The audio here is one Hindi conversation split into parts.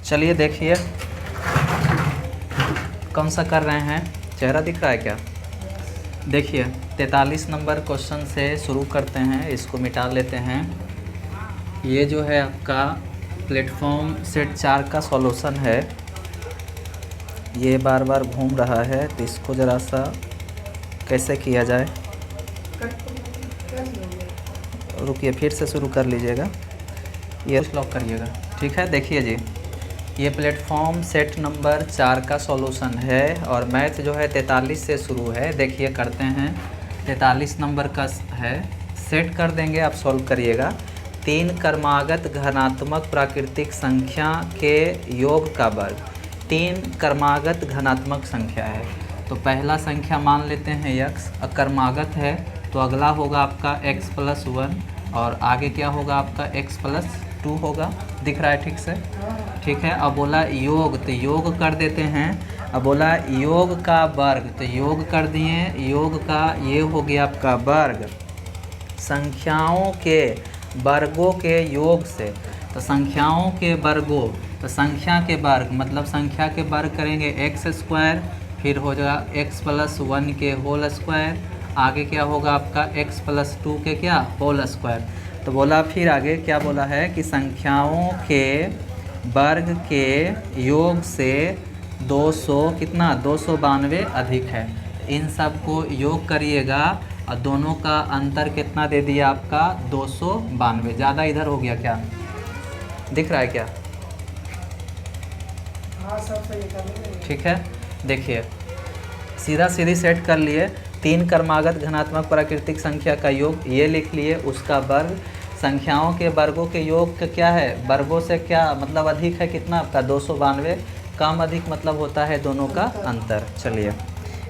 चलिए देखिए कौन सा कर रहे हैं, चेहरा दिख रहा है क्या? देखिए 43 नंबर क्वेश्चन से शुरू करते हैं, इसको मिटा लेते हैं। ये जो है आपका प्लेटफॉर्म सेट 4 का सॉल्यूशन है। ये बार बार घूम रहा है तो इसको ज़रा सा कैसे किया जाए, रुकिए फिर से शुरू कर लीजिएगा, ये लॉक करिएगा। ठीक है, देखिए जी ये प्लेटफॉर्म सेट नंबर 4 का सॉल्यूशन है और मैथ जो है 43 से शुरू है। देखिए करते हैं, 43 नंबर का है, सेट कर देंगे, आप सॉल्व करिएगा। 3 क्रमागत घनात्मक प्राकृतिक संख्या के योग का वर्ग। 3 क्रमागत घनात्मक संख्या है तो पहला संख्या मान लेते हैं x, अक्रमागत है तो अगला होगा आपका x+1 और आगे क्या होगा आपका x+2 होगा। दिख रहा है ठीक से? ठीक है। अब बोला योग तो योग कर देते हैं। अब बोला योग का वर्ग तो योग कर दिए, योग का ये हो गया आपका वर्ग संख्याओं के वर्गों के योग से। तो संख्याओं के वर्गों तो संख्या के वर्ग मतलब संख्या के वर्ग करेंगे x², फिर हो जाएगा x+1 के होल स्क्वायर, आगे क्या होगा आपका x+2 के क्या होल स्क्वायर। तो बोला फिर आगे क्या बोला है कि संख्याओं के वर्ग के योग से 200 कितना 292 अधिक है। इन सब को योग करिएगा और दोनों का अंतर कितना दे दिया आपका 292। ज़्यादा इधर हो गया क्या, दिख रहा है क्या? हाँ सब सही। ठीक है, देखिए सीधा सीधी सेट कर लिए। 3 क्रमागत घनात्मक प्राकृतिक संख्या का योग ये लिख लिए, उसका वर्ग संख्याओं के वर्गों के योग का क्या है, वर्गों से क्या मतलब अधिक है कितना आपका 292, कम अधिक मतलब होता है दोनों का अंतर। चलिए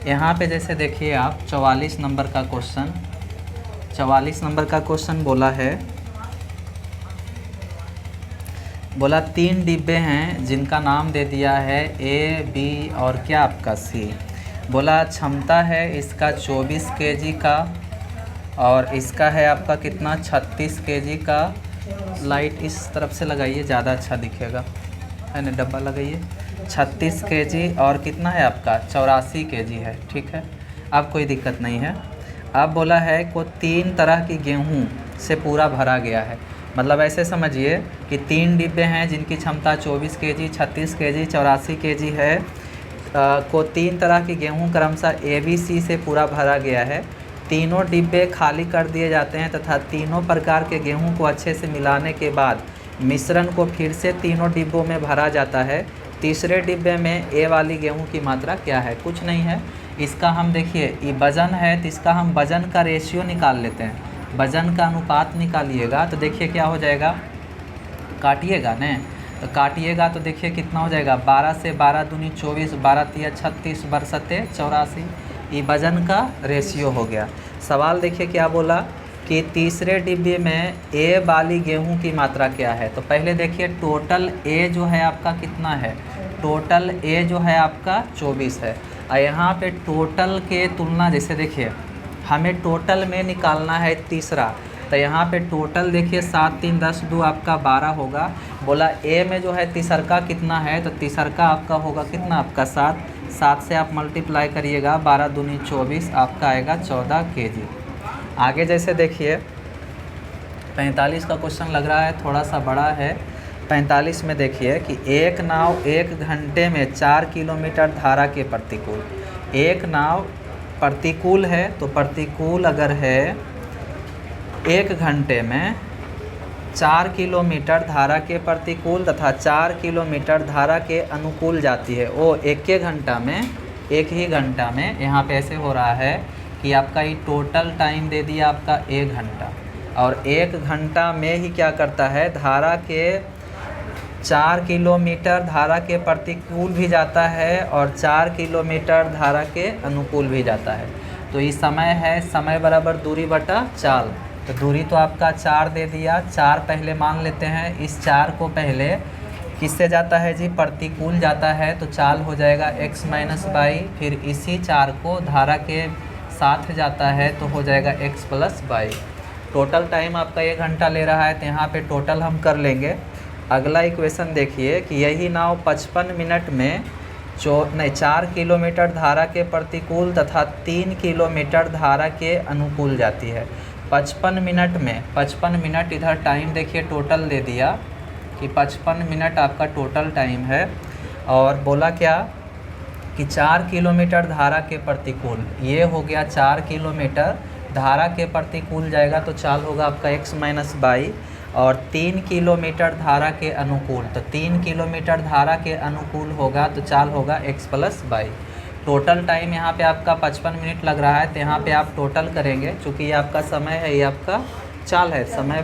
यहाँ पे जैसे देखिए आप 44 नंबर का क्वेश्चन, 44 नंबर का क्वेश्चन बोला है, बोला 3 डिब्बे हैं जिनका नाम दे दिया है A, B और क्या आपका C। बोला क्षमता है इसका 24 kg का और इसका है आपका कितना 36 kg का। लाइट इस तरफ से लगाइए, ज़्यादा अच्छा दिखेगा, है ना, डब्बा लगाइए। 36 kg और कितना है आपका 84 kg है। ठीक है, अब कोई दिक्कत नहीं है। अब बोला है को 3 तरह की गेहूं से पूरा भरा गया है, मतलब ऐसे समझिए कि 3 डिब्बे हैं जिनकी क्षमता 24 kg, 36 kg, 84 kg है। को 3 तरह की गेहूं क्रमशः ABC से पूरा भरा गया है। तीनों डिब्बे खाली कर दिए जाते हैं तथा तीनों प्रकार के गेहूं को अच्छे से मिलाने के बाद मिश्रण को फिर से तीनों डिब्बों में भरा जाता है। तीसरे डिब्बे में A वाली गेहूं की मात्रा क्या है? कुछ नहीं है, इसका हम देखिए ये वजन है तो इसका हम वजन का रेशियो निकाल लेते हैं, वजन का अनुपात निकालिएगा तो देखिए क्या हो जाएगा, काटिएगा न तो काटिएगा तो देखिए कितना हो जाएगा 12 से 12 दूनी 24, 12 तिया 36, बरसते 84। ये वजन का रेशियो हो गया। सवाल देखिए क्या बोला कि तीसरे डिब्बे में A वाली गेहूं की मात्रा क्या है। तो पहले देखिए टोटल A जो है आपका कितना है, टोटल A जो है आपका 24 है और यहाँ पे टोटल के तुलना जैसे देखिए हमें टोटल में निकालना है तीसरा, तो यहाँ पे टोटल देखिए 7 3 10 2 आपका 12 होगा। बोला A में जो है तीसरका कितना है, तो तीसरका आपका होगा कितना आपका 7, 7 से आप मल्टीप्लाई करिएगा, 12 दूनी 24 आपका आएगा 14 kg। आगे जैसे देखिए 45 का क्वेश्चन लग रहा है थोड़ा सा बड़ा है। 45 में देखिए कि एक नाव 1 घंटे में 4 किलोमीटर धारा के प्रतिकूल, एक नाव प्रतिकूल है तो प्रतिकूल अगर है 1 घंटे में 4 किलोमीटर धारा के प्रतिकूल तथा 4 किलोमीटर धारा के अनुकूल जाती है, वो एक ही घंटा में यहाँ पे ऐसे हो रहा है कि आपका ये टोटल टाइम दे दिया आपका 1 घंटा और 1 घंटा में ही क्या करता है धारा के 4 किलोमीटर धारा के प्रतिकूल भी जाता है और 4 किलोमीटर धारा के अनुकूल भी जाता है। तो ये समय है, समय बराबर दूरी बटा चाल, तो दूरी तो आपका 4 दे दिया, 4 पहले मान लेते हैं। इस 4 को पहले किससे जाता है जी, प्रतिकूल जाता है, तो चाल हो जाएगा x - y, फिर इसी 4 को धारा के साथ जाता है तो हो जाएगा x + y। टोटल टाइम आपका 1 घंटा ले रहा है तो यहाँ पे टोटल हम कर लेंगे अगला इक्वेशन देखिए कि यही नाव 55 मिनट में 4 किलोमीटर धारा के प्रतिकूल तथा 3 किलोमीटर धारा के अनुकूल जाती है। 55 मिनट में 55 मिनट इधर टाइम देखिए टोटल दे दिया कि 55 मिनट आपका टोटल टाइम है, और बोला क्या कि 4 किलोमीटर धारा के प्रतिकूल, ये हो गया 4 किलोमीटर धारा के प्रतिकूल जाएगा तो चाल होगा आपका x माइनस बाई, और 3 किलोमीटर धारा के अनुकूल, तो 3 किलोमीटर धारा के अनुकूल होगा तो चाल होगा x plus by. Total time यहाँ पे आपका 55 मिनट लग रहा है, तो यहाँ पे आप टोटल करेंगे, चूँकि ये आपका समय है, ये आपका चाल है, समय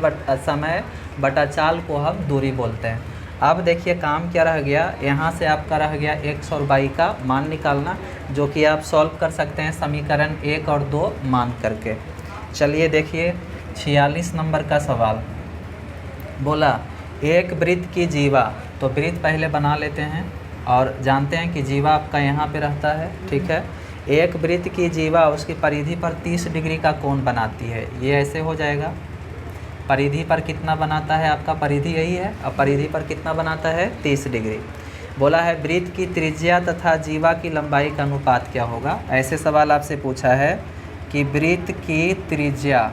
बटा चाल को हम दूरी बोलते हैं। अब देखिए काम क्या रह गया, यहाँ से आपका रह गया x और y का मान निकालना, जो कि आप सॉल्व कर सकते हैं समीकरण 1 और 2 मान करके। चलिए देखिए 46 नंबर का सवाल, बोला एक वृत्त की जीवा, तो वृत्त पहले बना लेते हैं और जानते हैं कि जीवा आपका यहाँ पे रहता है, ठीक है। एक वृत्त की जीवा उसकी परिधि पर 30 डिग्री का कोण बनाती है, ये ऐसे हो जाएगा। परिधि पर कितना बनाता है आपका, परिधि यही है, अब परिधि पर कितना बनाता है 30 डिग्री। बोला है वृत्त की त्रिज्या तथा जीवा की लंबाई का अनुपात क्या होगा। ऐसे सवाल आपसे पूछा है कि वृत्त की त्रिज्या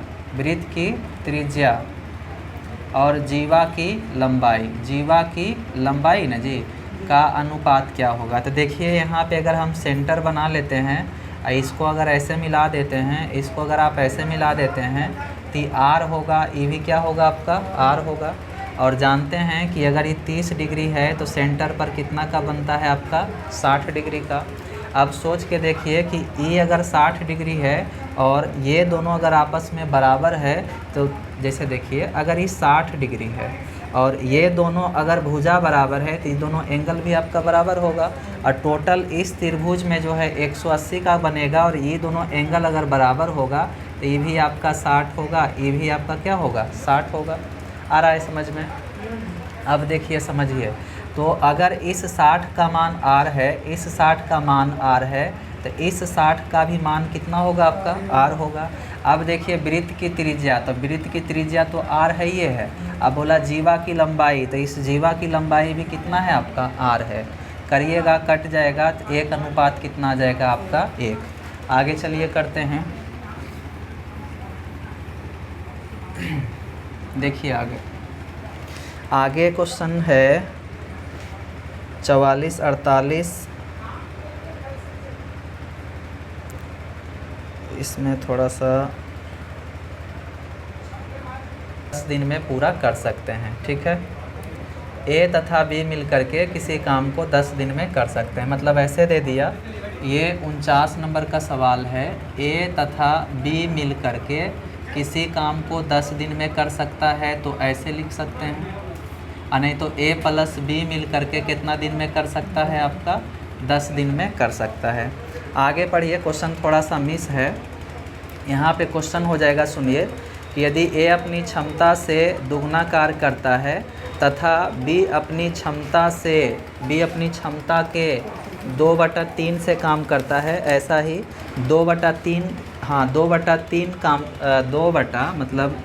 और जीवा की लंबाई ना जी का अनुपात क्या होगा। तो देखिए यहाँ पे अगर हम सेंटर बना लेते हैं, इसको अगर ऐसे मिला देते हैं, इसको अगर आप ऐसे मिला देते हैं तो आर होगा, ये भी क्या होगा आपका आर होगा। और जानते हैं कि अगर ये 30 डिग्री है तो सेंटर पर कितना का बनता है आपका 60 डिग्री का। अब सोच के देखिए कि ये अगर 60 डिग्री है और ये दोनों अगर आपस में बराबर है, तो जैसे देखिए अगर ये 60 डिग्री है और ये दोनों अगर भुजा बराबर है तो ये दोनों एंगल भी आपका बराबर होगा, और टोटल इस त्रिभुज में जो है 180 का बनेगा, और ये दोनों एंगल अगर बराबर होगा तो ये भी आपका 60 होगा, ये भी आपका क्या होगा 60 होगा। आ रहा है समझ में। अब देखिए समझिए, तो अगर इस 60 का मान r है, इस 60 का मान r है, तो इस 60 का भी मान कितना होगा आपका r होगा। अब देखिए वृत्त की त्रिज्या, तो वृत्त की त्रिज्या तो r है, ये है। अब बोला जीवा की लंबाई, तो इस जीवा की लंबाई भी कितना है आपका r है। करिएगा कट जाएगा तो 1 अनुपात कितना आ जाएगा आपका 1। आगे चलिए करते हैं, देखिए आगे क्वेश्चन है 44-48। इसमें थोड़ा सा 10 दिन में पूरा कर सकते हैं, ठीक है। ए तथा बी मिलकर के किसी काम को 10 दिन में कर सकते हैं, मतलब ऐसे दे दिया, ये 49 नंबर का सवाल है। ए तथा बी मिलकर के किसी काम को 10 दिन में कर सकता है, तो ऐसे लिख सकते हैं, और नहीं तो ए प्लस बी मिल करके कितना दिन में कर सकता है आपका 10 दिन में कर सकता है। आगे पढ़िए, क्वेश्चन थोड़ा सा मिस है यहाँ पे। क्वेश्चन हो जाएगा, सुनिए कि यदि ए अपनी क्षमता से दुगना कार्य करता है तथा बी अपनी क्षमता के 2/3 से काम करता है, ऐसा ही 2/3 काम मतलब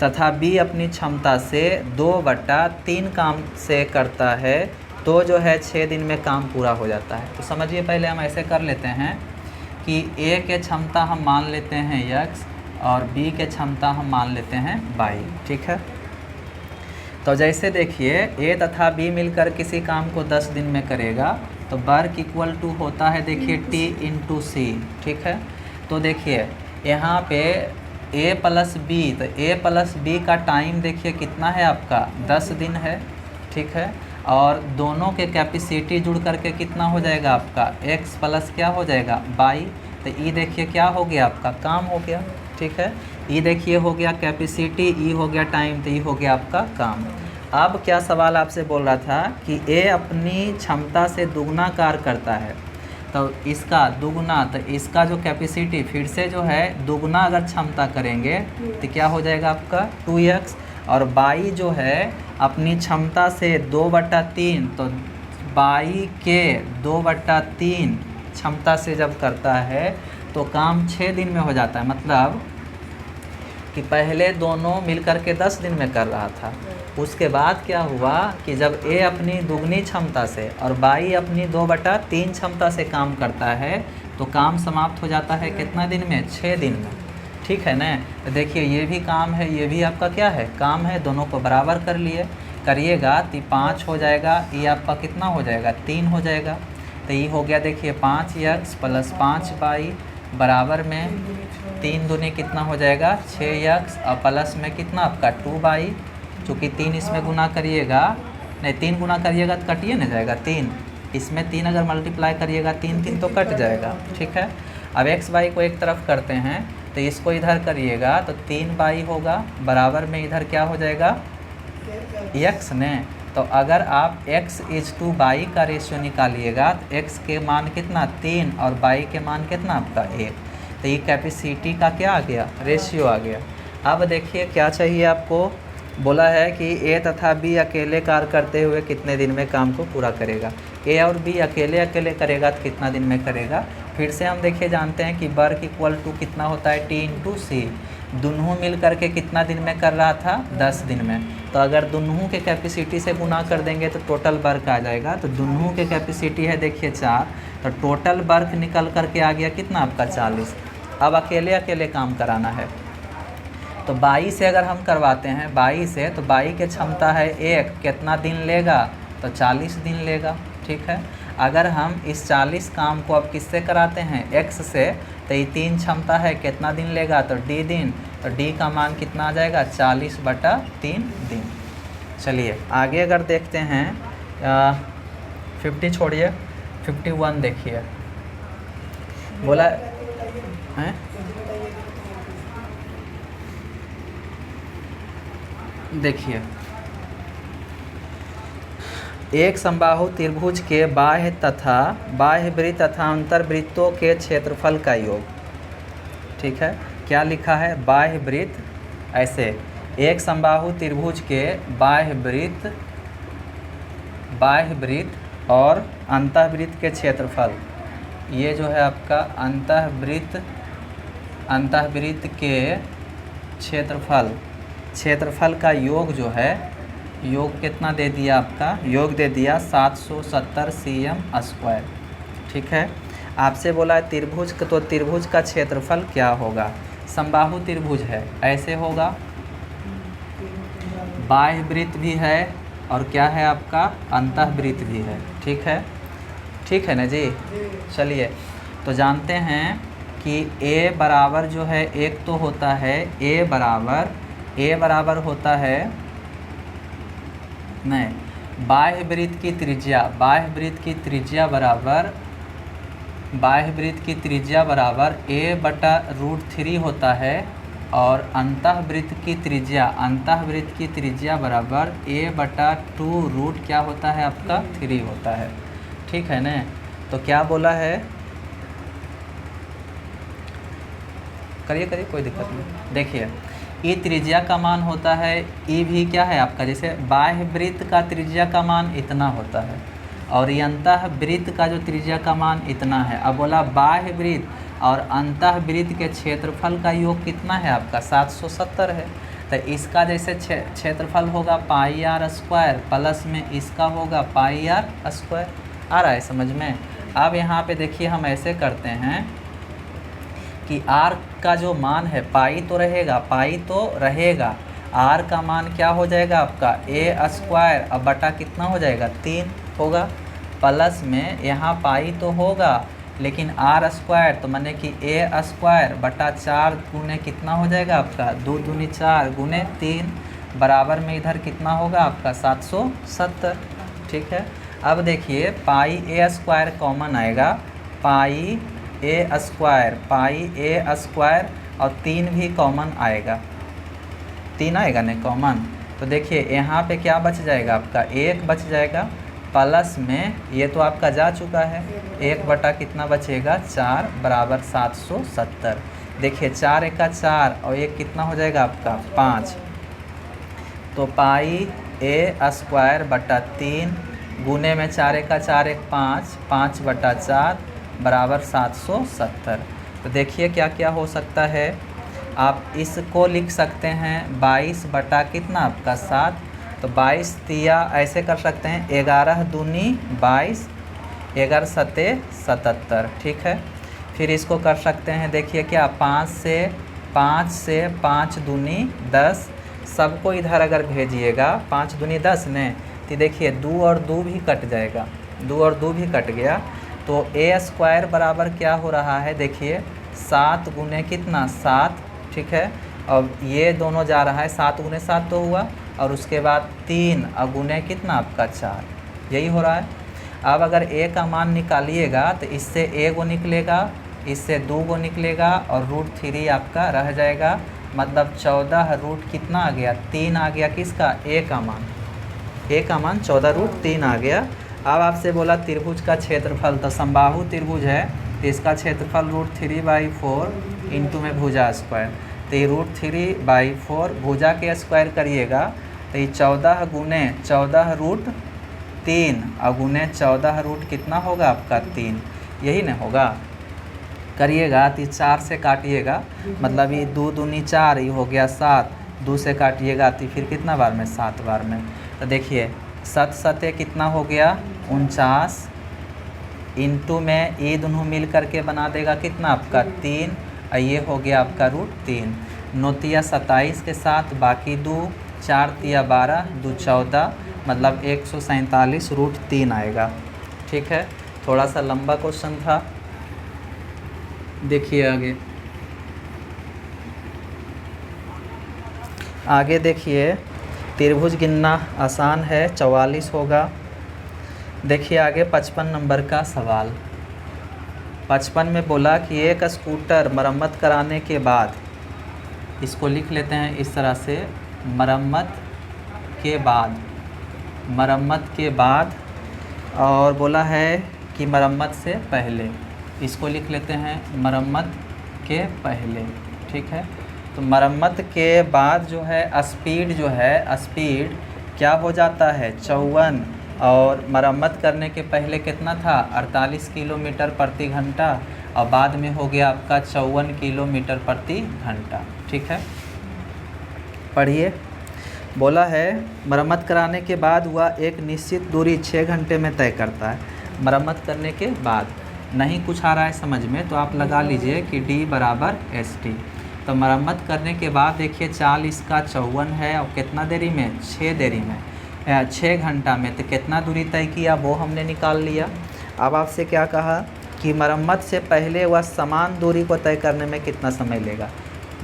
तथा बी अपनी क्षमता से 2/3 काम से करता है, तो जो है 6 दिन में काम पूरा हो जाता है। तो समझिए, पहले हम ऐसे कर लेते हैं कि ए के क्षमता हम मान लेते हैं x और बी के क्षमता हम मान लेते हैं y, ठीक है। तो जैसे देखिए ए तथा बी मिलकर किसी काम को 10 दिन में करेगा, तो वर्क इक्वल टू होता है देखिए T इंटू सी, ठीक है। तो देखिए यहाँ पे a प्लस बी, तो a प्लस बी का टाइम देखिए कितना है आपका 10 दिन है, ठीक है। और दोनों के कैपेसिटी जुड़ करके कितना हो जाएगा आपका x प्लस क्या हो जाएगा y। तो ये देखिए क्या हो गया आपका काम हो गया, ठीक है। ये देखिए हो गया कैपेसिटी, ये हो गया टाइम, तो ये हो गया आपका काम। अब क्या सवाल आपसे बोल रहा था कि a अपनी क्षमता से दुगना कार्य करता है, तो इसका दुगना, तो इसका जो कैपेसिटी फिर से जो है दुगना अगर क्षमता करेंगे तो क्या हो जाएगा आपका 2x, और y जो है अपनी क्षमता से 2/3, तो y के 2/3 क्षमता से जब करता है तो काम 6 दिन में हो जाता है। मतलब कि पहले दोनों मिलकर के 10 दिन में कर रहा था। उसके बाद क्या हुआ कि जब ए अपनी दुगनी क्षमता से और बाई अपनी 2/3 क्षमता से काम करता है तो काम समाप्त हो जाता है कितना दिन में? 6 दिन में। ठीक है ना। तो देखिए ये भी काम है, ये भी आपका क्या है? काम है। दोनों को बराबर कर लिए करिएगा तो 5 हो जाएगा, ये आपका कितना हो जाएगा? 3 हो जाएगा। तो ये हो गया देखिए 5x + 5y बराबर में 3 दूनी कितना हो जाएगा? 6x और प्लस में कितना आपका 2y, चूँकि 3 इसमें गुना करिएगा, नहीं 3 गुना करिएगा तो कटिए ना जाएगा 3, इसमें 3 अगर मल्टीप्लाई करिएगा 3 तो कट जाएगा। ठीक है। अब x y को एक तरफ करते हैं तो इसको इधर करिएगा तो 3y होगा बराबर में इधर क्या हो जाएगा? x ने। तो अगर आप x = y का रेशियो निकालिएगा तो x के मान कितना? 3 और y के मान कितना आपका? 1। तो ये कैपेसिटी का क्या आ गया? रेशियो आ गया। अब देखिए क्या चाहिए आपको? बोला है कि ए तथा बी अकेले कार्य करते हुए कितने दिन में काम को पूरा करेगा। ए और बी अकेले अकेले करेगा तो कितना दिन में करेगा? फिर से हम देखिए जानते हैं कि वर्क इक्वल टू कितना होता है? T × C। दोनों मिल करके कितना दिन में कर रहा था? 10 दिन में। तो अगर दोनों के कैपेसिटी से गुना कर देंगे तो टोटल वर्क आ जाएगा। तो दोनों के कैपेसिटी है देखिए 4, तो टोटल वर्क निकल करके आ गया कितना आपका? 40। अब अकेले अकेले काम कराना है तो 22 से अगर हम करवाते हैं 22 से, तो 22 की क्षमता है 1, कितना दिन लेगा? तो 40 दिन लेगा। ठीक है। अगर हम इस 40 काम को अब किससे कराते हैं? x से, तो ये 3 क्षमता है, कितना दिन लेगा? तो d दिन। तो d का मान कितना आ जाएगा? 40/3 दिन। चलिए आगे अगर देखते हैं 50 छोड़िए 51 देखिए। बोला है देखिए एक समबाहु त्रिभुज के बाह्य वृत्त तथा अंतर्वृत्तों के क्षेत्रफल का योग। ठीक है। क्या लिखा है? बाह्य वृत्त। ऐसे एक समबाहु त्रिभुज के बाह्य वृत्त और अंतःवृत्त के क्षेत्रफल, ये जो है आपका अंतःवृत्त के क्षेत्रफल का योग जो है, योग कितना दे दिया आपका? योग दे दिया 770 cm²। ठीक है। आपसे बोला है त्रिभुज, तो त्रिभुज का क्षेत्रफल क्या होगा? समबाहु त्रिभुज है, ऐसे होगा। बाह्य वृत्त भी है और क्या है आपका? अंतःवृत्त भी है। ठीक है। ठीक है ना जी। चलिए तो जानते हैं कि a बराबर जो है एक तो होता है a बराबर होता है, नहीं, बाह्य वृत्त की त्रिज्या बराबर a/√3 होता है और अंतःवृत्त की त्रिज्या बराबर a/2 क्या होता है आपका? 3 होता है। ठीक है ना। तो क्या बोला है? करिए कोई दिक्कत नहीं। देखिए ई त्रिज्या का मान होता है, ई भी क्या है आपका? जैसे बाह्य वृत्त का त्रिज्या का मान इतना होता है और ये अंतःवृत्त का जो त्रिज्या का मान इतना है। अब बोला बाह्य वृत्त और अंतःवृत्त के क्षेत्रफल का योग कितना है आपका? 770 है। तो इसका जैसे क्षेत्रफल होगा πr² प्लस में इसका होगा πr²। आ रहा है समझ में? अब यहाँ पे देखिए हम ऐसे करते हैं कि r का जो मान है पाई तो रहेगा, r का मान क्या हो जाएगा आपका? a² अब बटा कितना हो जाएगा? 3 होगा। प्लस में यहाँ पाई तो होगा लेकिन r² तो माने कि a² बटा 4 गुने कितना हो जाएगा आपका? 2 दूनी 4 गुने 3 बराबर में इधर कितना होगा आपका? 770। ठीक है। अब देखिए πa² कॉमन आएगा, πa² और 3 भी कॉमन आएगा, 3 आएगा नहीं कॉमन। तो देखिए यहाँ पे क्या बच जाएगा आपका? 1 बच जाएगा। प्लस में ये तो आपका जा चुका है, 1 बटा कितना बचेगा? 4 बराबर 770। देखिए 4 × 4 और 1 कितना हो जाएगा आपका? 5। तो πa² बटा 3 गुने में 4 × 4 = 5, 5 बटा 4 बराबर 770। तो देखिए क्या क्या हो सकता है? आप इसको लिख सकते हैं 22 बटा कितना आपका 7। तो 22 तिया ऐसे कर सकते हैं 11 दूनी 22, 11 सते 77, ठीक है। फिर इसको कर सकते हैं, देखिए क्या 5 से 5 दूनी 10, सबको इधर अगर भेजिएगा 5 दूनी 10 ने, तो देखिए 2 और 2 भी कट जाएगा, 2 और 2 भी कट गया। तो ए स्क्वायर बराबर क्या हो रहा है, देखिए 7 गुने कितना 7, ठीक है। अब ये दोनों जा रहा है 7 गुने 7 तो हुआ, और उसके बाद 3 गुने कितना आपका 4, यही हो रहा है। अब अगर ए का मान निकालिएगा तो इससे ए को निकलेगा, इससे 2 को निकलेगा, और √3 आपका रह जाएगा। मतलब 14 रूट कितना आ गया 3 आ गया, किसका ए का मान, ए का मान 14√3 आ गया। अब आपसे बोला त्रिभुज का क्षेत्रफल, तो समबाहु त्रिभुज है तो इसका क्षेत्रफल √3/4 इंटू में भुजा स्क्वायर, तो ये √3/4 भुजा के स्क्वायर करिएगा तो ये 14 गुने 14√3 और गुने 14 रूट कितना होगा आपका 3, यही ना होगा। करिएगा तो 4 से काटिएगा, मतलब ये 2 दूनी 4, ये हो गया 7, 2 से काटिएगा तो फिर कितना बार में 7 बार में। तो देखिए 7 सते कितना हो गया 49, इंटू में ये दोनों मिल करके बना देगा कितना आपका 3, और ये हो गया आपका √3। 9 तिया 27 के साथ बाकी 2, 4 तिया 12, 2 14, मतलब 147√3 आएगा, ठीक है। थोड़ा सा लंबा क्वेश्चन था, देखिए आगे देखिए त्रिभुज गिनना आसान है, 44 होगा। देखिए आगे 55 नंबर का सवाल। 55 में बोला कि एक स्कूटर मरम्मत कराने के बाद, इसको लिख लेते हैं इस तरह से, मरम्मत के बाद, और बोला है कि मरम्मत से पहले, इसको लिख लेते हैं मरम्मत के पहले, ठीक है। तो मरम्मत के बाद जो है स्पीड क्या हो जाता है 54, और मरम्मत करने के पहले कितना था 48 किलोमीटर प्रति घंटा, और बाद में हो गया आपका 54 किलोमीटर प्रति घंटा, ठीक है। पढ़िए, बोला है मरम्मत कराने के बाद वह एक निश्चित दूरी 6 घंटे में तय करता है। मरम्मत करने के बाद नहीं कुछ आ रहा है समझ में, तो आप लगा लीजिए कि D बराबर ST। तो मरम्मत करने के बाद देखिए चाल इसका 54 है, और कितना देरी में 6 देरी में 6 घंटा में, तो कितना दूरी तय किया वो हमने निकाल लिया। अब आपसे क्या कहा कि मरम्मत से पहले वह समान दूरी को तय करने में कितना समय लेगा,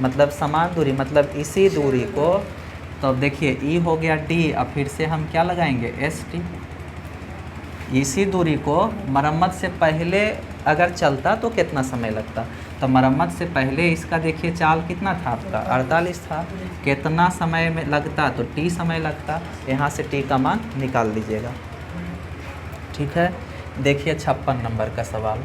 मतलब समान दूरी मतलब इसी दूरी को, तो अब देखिए E हो गया D, अब फिर से हम क्या लगाएंगे ST। इसी दूरी को मरम्मत से पहले अगर चलता तो कितना समय लगता, तो मरम्मत से पहले इसका देखिए चाल कितना था आपका 48 था, कितना समय में लगता तो T समय लगता, यहाँ से T का मान निकाल लीजिएगा, ठीक है। देखिए 56 नंबर का सवाल।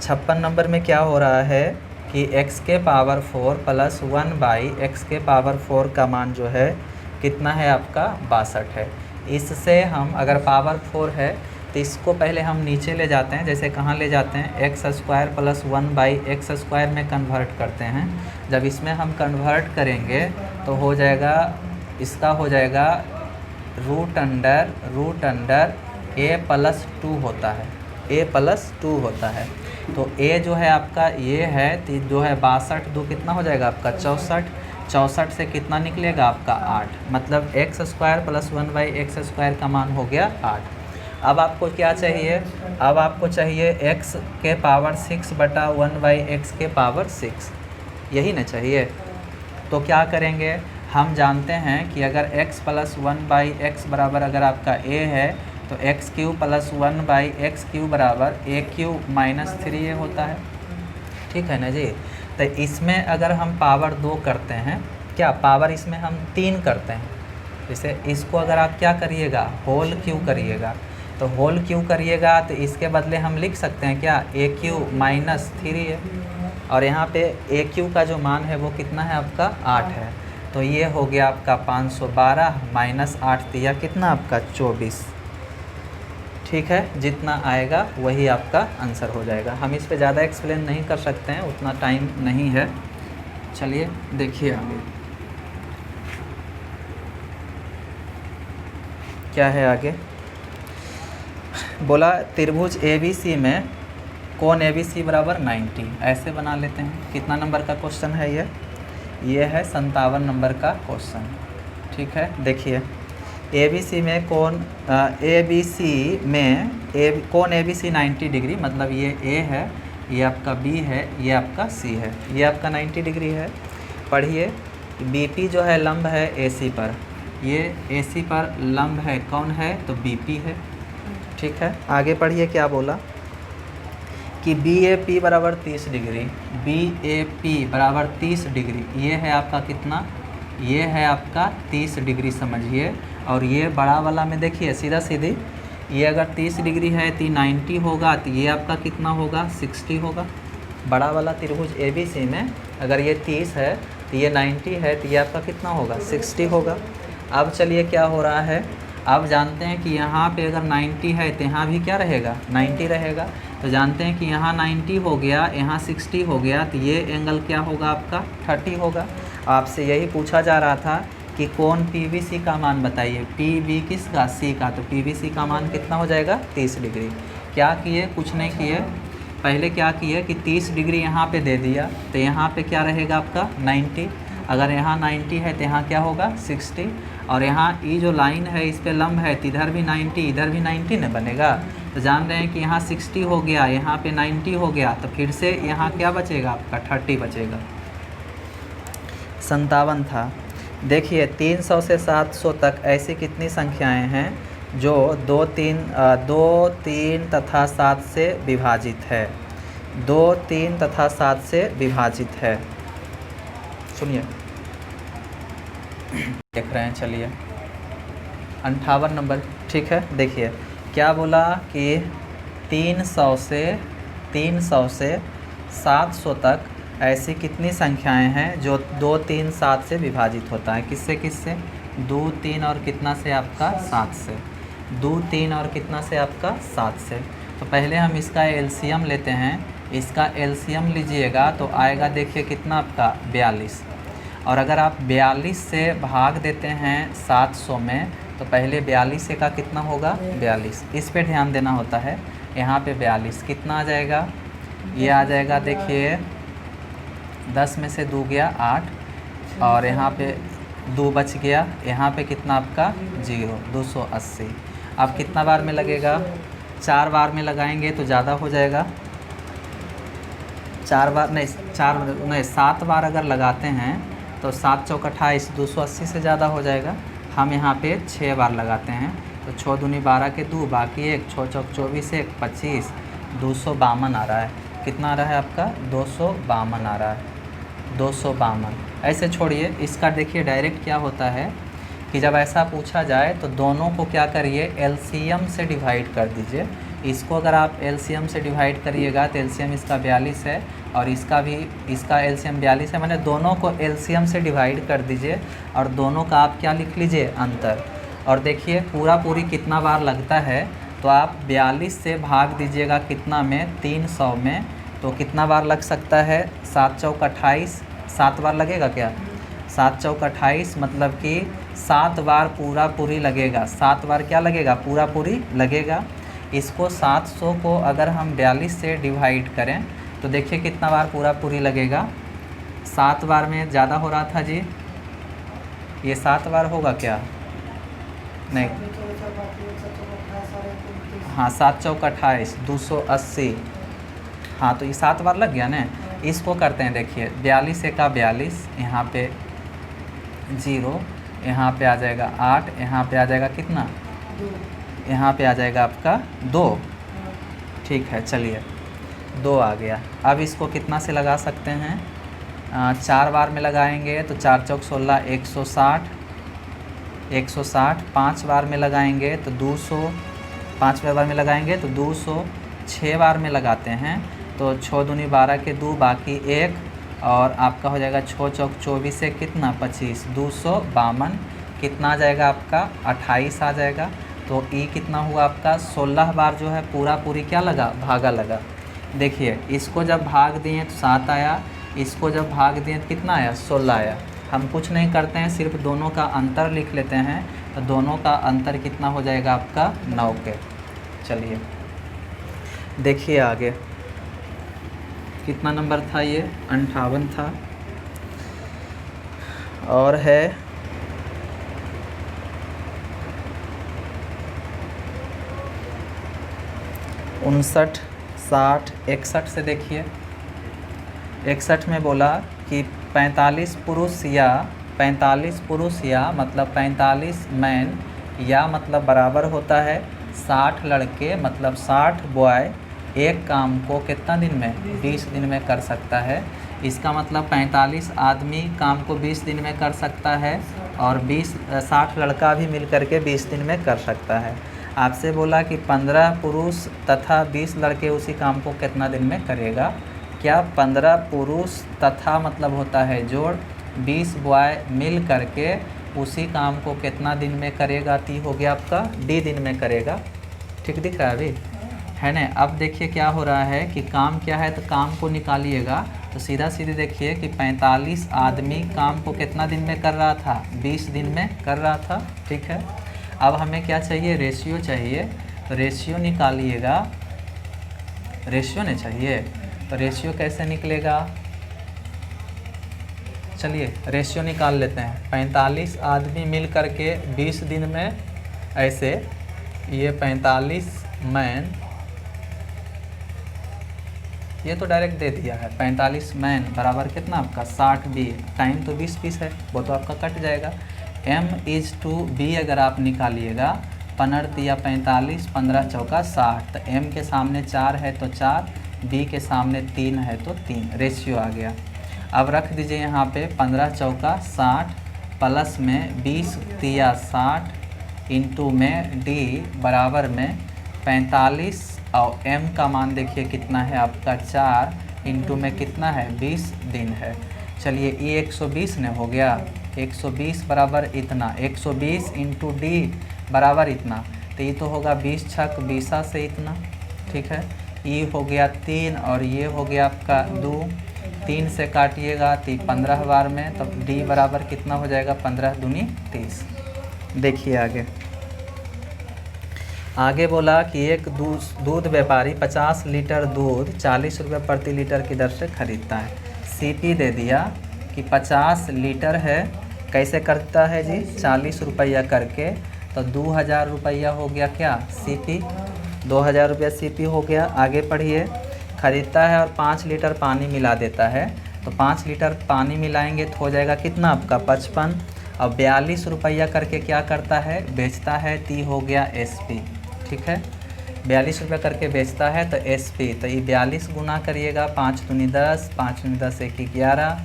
56 नंबर में क्या हो रहा है कि x के पावर 4 प्लस 1/x के पावर 4 का मान जो है कितना है आपका 62 है। इससे हम अगर पावर 4 है तो इसको पहले हम नीचे ले जाते हैं, जैसे कहाँ ले जाते हैं x² प्लस 1/x² में कन्वर्ट करते हैं। जब इसमें हम कन्वर्ट करेंगे तो हो जाएगा, इसका हो जाएगा रूट अंडर a+2 होता है, a+2 होता है। तो a जो है आपका ये है, तो जो है 62, 2 कितना हो जाएगा आपका 64, 64 से कितना निकलेगा आपका 8, मतलब x² प्लस 1/x² का मान हो गया 8। अब आपको क्या चाहिए, अब आपको चाहिए x के पावर 6 बटा 1/x के पावर 6, यही ना चाहिए। तो क्या करेंगे, हम जानते हैं कि अगर x प्लस 1/x बराबर अगर आपका a है तो x³ प्लस 1/x³ बराबर a³ माइनस 3a होता है, ठीक है ना जी। तो इसमें अगर हम पावर 2 करते हैं, क्या पावर इसमें हम 3 करते हैं, जैसे इसको अगर आप क्या करिएगा होल क्यू करिएगा, तो होल क्यू करिएगा तो इसके बदले हम लिख सकते हैं क्या a³ माइनस 3 है, और यहाँ पे a³ का जो मान है वो कितना है आपका 8 है। तो ये हो गया आपका 512 माइनस 8 दिया कितना आपका 24, ठीक है। जितना आएगा वही आपका आंसर हो जाएगा। हम इस पे ज़्यादा एक्सप्लेन नहीं कर सकते हैं, उतना टाइम नहीं है। चलिए देखिए आगे क्या है आगे। बोला त्रिभुज ABC में कोण ABC बराबर 90, ऐसे बना लेते हैं। कितना नंबर का क्वेश्चन है ये है 57 नंबर का क्वेश्चन। ठीक है, देखिए ABC में कोण कोण ABC 90 डिग्री, मतलब ये A है, ये आपका B है, ये आपका C है, ये आपका 90 डिग्री है। पढ़िए BP जो है लंब है AC पर, ये AC पर लंब है, कौन है तो BP है। ठीक है, आगे पढ़िए क्या बोला कि BAP बराबर 30 डिग्री, BAP बराबर 30 डिग्री, ये है आपका कितना, ये है आपका 30 डिग्री समझिए। और ये बड़ा वाला में देखिए सीधा सीधी, ये अगर 30 डिग्री है तो 90 होगा, तो ये आपका कितना होगा 60 होगा। बड़ा वाला त्रिभुज ABC में अगर ये 30 है तो ये 90 है, तो ये आपका कितना होगा 60 होगा। अब चलिए क्या हो रहा है, अब जानते हैं कि यहाँ पे अगर 90 है तो यहाँ भी क्या रहेगा 90 रहेगा। तो जानते हैं कि यहाँ 90 हो गया, यहाँ 60 हो गया, तो ये एंगल क्या होगा आपका 30 होगा। आपसे यही पूछा जा रहा था कि कोण PBC का मान बताइए, PB किसका C का, तो PBC का मान कितना हो जाएगा 30 डिग्री। क्या किए, कुछ नहीं किए, पहले क्या किए कि 30 डिग्री यहाँ पे दे दिया, तो यहाँ पे क्या रहेगा आपका 90, अगर यहाँ 90 है तो यहाँ क्या होगा 60, और यहाँ ये जो लाइन है इस पे लंब है, तो इधर भी 90 इधर भी 90 न बनेगा। तो जान रहे हैं कि यहाँ 60 हो गया, यहाँ पे 90 हो गया, तो फिर से यहाँ क्या बचेगा आपका 30 बचेगा। 57 था। देखिए 300 से 700 तक ऐसी कितनी संख्याएं हैं जो 2, 3 तथा 7 से विभाजित है, 2, 3 तथा 7 से विभाजित है। सुनिए देख रहे हैं, चलिए 58 नंबर। ठीक है, देखिए क्या बोला कि 300 से 700 तक ऐसी कितनी संख्याएं हैं जो 2, 3, 7 से विभाजित होता है। किससे किससे 2, 3 और कितना से आपका 7 से, 2, 3 और कितना से आपका 7 से। तो पहले हम इसका एलसीएम लेते हैं, इसका एलसीएम लीजिएगा तो आएगा देखिए कितना आपका 42, और अगर आप 42 से भाग देते हैं 700 में तो पहले 42 से का कितना होगा 42, इस पे ध्यान देना होता है। यहाँ पे 42 कितना आ जाएगा, ये आ जाएगा देखिए 10 में से 2 गया 8, और यहाँ पे 2 बच गया, यहाँ पे कितना आपका 0, 280। अब कितना बार में लगेगा, 4 बार में लगाएंगे तो ज़्यादा हो जाएगा, 4 बार नहीं 7 बार अगर लगाते हैं तो 7 चौक 28, 280 से ज़्यादा हो जाएगा। हम यहाँ पे 6 बार लगाते हैं, तो 6 दूनी 12 के 2, बाकी 1, 6 चौक 24, 1 25, 252 आ रहा है। कितना आ रहा है आपका 252 आ रहा है, 252। ऐसे छोड़िए, इसका देखिए डायरेक्ट क्या होता है कि जब ऐसा पूछा जाए तो दोनों को क्या करिए एलसीएम से डिवाइड कर दीजिए। इसको अगर आप एलसीएम से डिवाइड करिएगा तो एलसीएम इसका 42 है, और इसका एलसीएम 42 है, मैंने दोनों को एलसीएम से डिवाइड कर दीजिए और दोनों का आप क्या लिख लीजिए अंतर। और देखिए पूरी कितना बार लगता है, तो आप 42 से भाग दीजिएगा कितना में 300 में, तो कितना बार लग सकता है 7 चौक 28, 7 बार लगेगा क्या, 7 चौक 28 मतलब कि 7 बार पूरी लगेगा, 7 बार क्या लगेगा पूरी लगेगा। इसको 700 को अगर हम 42 से डिवाइड करें तो देखिए कितना बार पूरी लगेगा, 7 बार में ज़्यादा हो रहा था जी, ये 7 बार होगा क्या, नहीं हाँ 7 चौक 28, 280, हाँ तो ये 7 बार लग गया ना। इसको करते हैं, देखिए 42 का 42, यहाँ पे 0, यहाँ पे आ जाएगा 8, यहाँ पे आ जाएगा कितना, यहाँ पे आ जाएगा आपका 2। ठीक है, चलिए 2 आ गया। अब इसको कितना से लगा सकते हैं, 4 बार में लगाएंगे तो 4 चौक 16, 160, 5 बार में लगाएंगे तो 200, 5 बार में लगाएंगे तो 200, 6 बार में लगाते हैं तो 6 दूनी 12 के 2, बाकी 1, और आपका हो जाएगा 6 चौक 24 से कितना 25, 252, कितना आ जाएगा आपका 28 आ जाएगा। तो ई कितना हुआ आपका 16 बार जो है पूरी क्या लगा भागा लगा। देखिए इसको जब भाग दिए तो 7 आया, इसको जब भाग दें तो कितना आया, 16 आया। हम कुछ नहीं करते हैं, सिर्फ दोनों का अंतर लिख लेते हैं, तो दोनों का अंतर कितना हो जाएगा आपका 9 के। चलिए देखिए आगे कितना नंबर था ये, 58 था। और है 59, 60, 61 से देखिए। 61 में बोला कि 45 पुरुष या मतलब 45 मैन या मतलब बराबर होता है 60 लड़के मतलब 60 बॉय एक काम को कितना दिन में, 20 दिन में कर सकता है। इसका मतलब 45 आदमी काम को 20 दिन में कर सकता है और 60 लड़का भी मिल कर के 20 दिन में कर सकता है। आपसे बोला कि 15 पुरुष तथा 20 लड़के उसी काम को कितना दिन में करेगा। क्या 15 पुरुष तथा मतलब होता है जोड़, 20 बॉय मिल करके उसी काम को कितना दिन में करेगा, ती हो गया आपका डी दिन में करेगा। ठीक दिख रहा है अभी, है ना। अब देखिए क्या हो रहा है कि काम क्या है, तो काम को निकालिएगा तो सीधा सीधे देखिए कि 45 आदमी काम को कितना दिन में कर रहा था, 20 दिन में कर रहा था। ठीक है, अब हमें क्या चाहिए, रेशियो चाहिए। तो रेशियो निकालिएगा, रेशियो नहीं चाहिए तो रेशियो कैसे निकलेगा, चलिए रेशियो निकाल लेते हैं। 45 आदमी मिल करके 20 दिन में, ऐसे ये 45 मैन, ये तो डायरेक्ट दे दिया है। 45 मैन बराबर कितना आपका 60 बी, टाइम तो 20 है, वो तो आपका कट जाएगा। m इज टू बी अगर आप निकालिएगा, 15 या 45, 15 चौका 60, तो m के सामने 4 है तो 4, b के सामने 3 है तो 3, रेशियो आ गया। अब रख दीजिए यहाँ पे 15 चौका 60 प्लस में 20 तिया 60 इंटू में d बराबर में 45 और m का मान देखिए कितना है आपका 4 इंटू में कितना है 20 दिन है। चलिए ये 120 ने हो गया, 120 बराबर इतना, 120 इंटू डी बराबर इतना, तो ये तो होगा 20 छक 20 से इतना। ठीक है, ये हो गया 3 और ये हो गया आपका 2, 3 से काटिएगा तो 15 बार में, तो डी बराबर कितना हो जाएगा 15 दूनी 30। देखिए आगे बोला कि एक दूध व्यापारी 50 लीटर दूध 40 रुपये प्रति लीटर की दर से खरीदता है। सीपी दे दिया कि 50 लीटर है, कैसे करता है जी, 40 रुपया करके, तो 2000 रुपया हो गया क्या सीपी, 2000 रुपया सीपी हो गया। आगे पढ़िए, खरीदता है और 5 लीटर पानी मिला देता है, तो 5 लीटर पानी मिलाएंगे तो हो जाएगा कितना आपका 55, और 42 रुपया करके क्या करता है, बेचता है, ती हो गया एसपी। ठीक है, 42 रुपये करके बेचता है तो एसपी, तो ये 42 गुना करिएगा, 5 दूनी 10, 5 दूनी 10 1 11,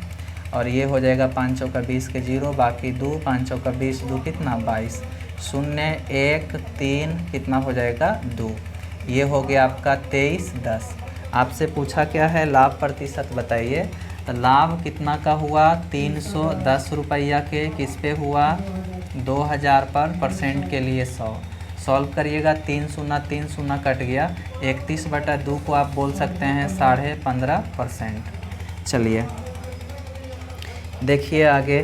और ये हो जाएगा 5 चौका 20 के 0, बाकी 2, 5 चौका 20, 2 कितना 22, 0 1 3 कितना हो जाएगा 2, ये हो गया आपका 23 10। आपसे पूछा क्या है, लाभ प्रतिशत बताइए, तो लाभ कितना का हुआ 310 रुपया के, किस पे हुआ 2000 पर, परसेंट के लिए 100। सॉल्व करिएगा, 3 शून्य 3 शून्य कट गया, 31/2 को आप बोल सकते हैं 15.5%। चलिए देखिए आगे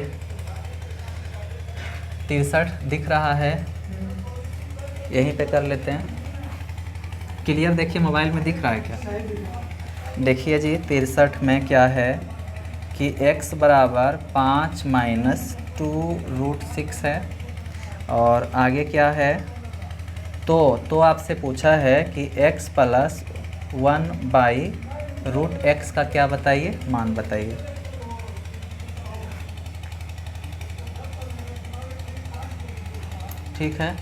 63 दिख रहा है, यहीं पे कर लेते हैं। क्लियर देखिए, मोबाइल में दिख रहा है क्या, देखिए जी 63 में क्या है कि x बराबर 5 - 2√6 है, और आगे क्या है, तो आपसे पूछा है कि x + 1/√x का क्या बताइए, मान बताइए। ठीक है,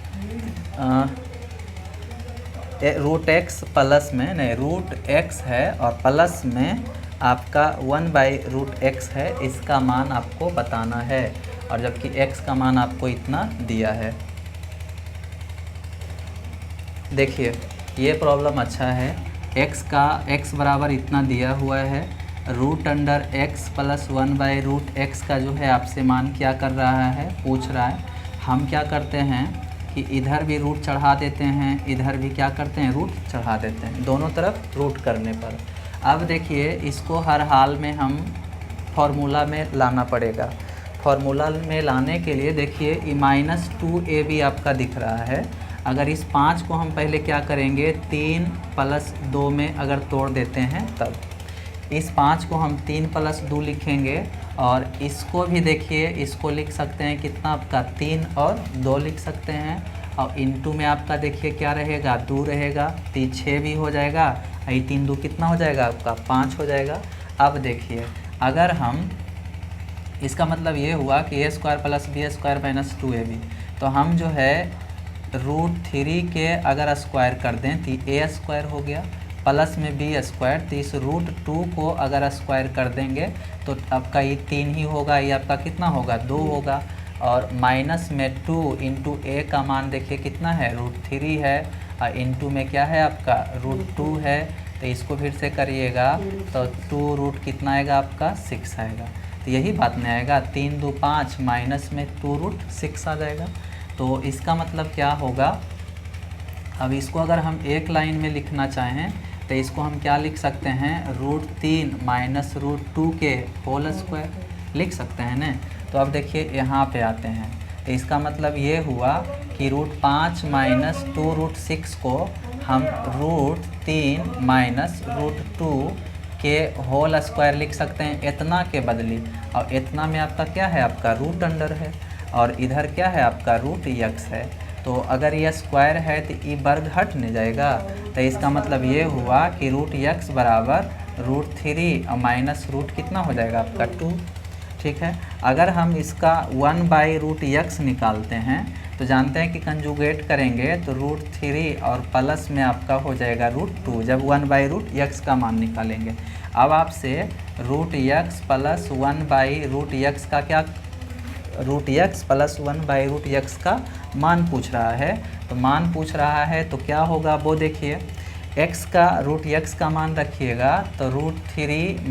√x प्लस में नहीं, √x है और प्लस में आपका 1/√x है, इसका मान आपको बताना है, और जबकि x का मान आपको इतना दिया है। देखिए ये प्रॉब्लम अच्छा है, x बराबर इतना दिया हुआ है, √x प्लस 1/√x का जो है आपसे मान क्या कर रहा है, पूछ रहा है। हम क्या करते हैं कि इधर भी रूट चढ़ा देते हैं, इधर भी क्या करते हैं रूट चढ़ा देते हैं, दोनों तरफ रूट करने पर। अब देखिए इसको हर हाल में हम फॉर्मूला में लाना पड़ेगा। फॉर्मूला में लाने के लिए देखिए -2ab आपका दिख रहा है। अगर इस 5 को हम पहले क्या करेंगे, 3 + 2 में अगर तोड़ देते हैं तब इस 5 को हम 3 + 2 लिखेंगे, और इसको भी देखिए, इसको लिख सकते हैं कितना आपका 3 और 2 लिख सकते हैं, और इनटू में आपका देखिए क्या रहेगा, 2 रहेगा, 3 6 भी हो जाएगा, 3 2 कितना हो जाएगा आपका 5 हो जाएगा। अब देखिए अगर हम, इसका मतलब ये हुआ कि a² + b² - 2ab, तो हम जो है √3 के अगर स्क्वायर कर दें तो a² हो गया, प्लस में b², तो इस √2 को अगर स्क्वायर कर देंगे तो आपका ये 3 ही होगा, ये आपका कितना होगा 2 होगा, और माइनस में 2 × a का मान देखिए कितना है, √3 है, और इनटू में क्या है आपका √2 है, तो इसको फिर से करिएगा तो 2 रूट कितना आएगा आपका 6 आएगा। तो यही बात में आएगा, 3 2 5 माइनस में 2√6 आ जाएगा। तो इसका मतलब क्या होगा, अब इसको अगर हम एक लाइन में लिखना चाहें तो इसको हम क्या लिख सकते हैं, √3 - √2 के होल स्क्वायर लिख सकते हैं ना। तो अब देखिए यहाँ पे आते हैं, तो इसका मतलब ये हुआ कि √5 - 2√6 को हम √3 - √2 के होल स्क्वायर लिख सकते हैं इतना के बदली, और इतना में आपका क्या है, आपका √अंडर है, और इधर क्या है आपका √x है। तो अगर ये स्क्वायर है तो ये वर्ग हट नहीं जाएगा, तो इसका मतलब ये हुआ कि √x बराबर √3 और माइनस रूट कितना हो जाएगा आपका 2। ठीक है, अगर हम इसका 1/√x निकालते हैं तो जानते हैं कि कंजुगेट करेंगे तो √3 और प्लस में आपका हो जाएगा √2 जब 1/√x का मान निकालेंगे। अब आपसे √x + 1/√x का क्या, √x + 1/√x का मान पूछ रहा है, तो मान पूछ रहा है तो क्या होगा वो देखिए, x का √x का मान रखिएगा तो √3 -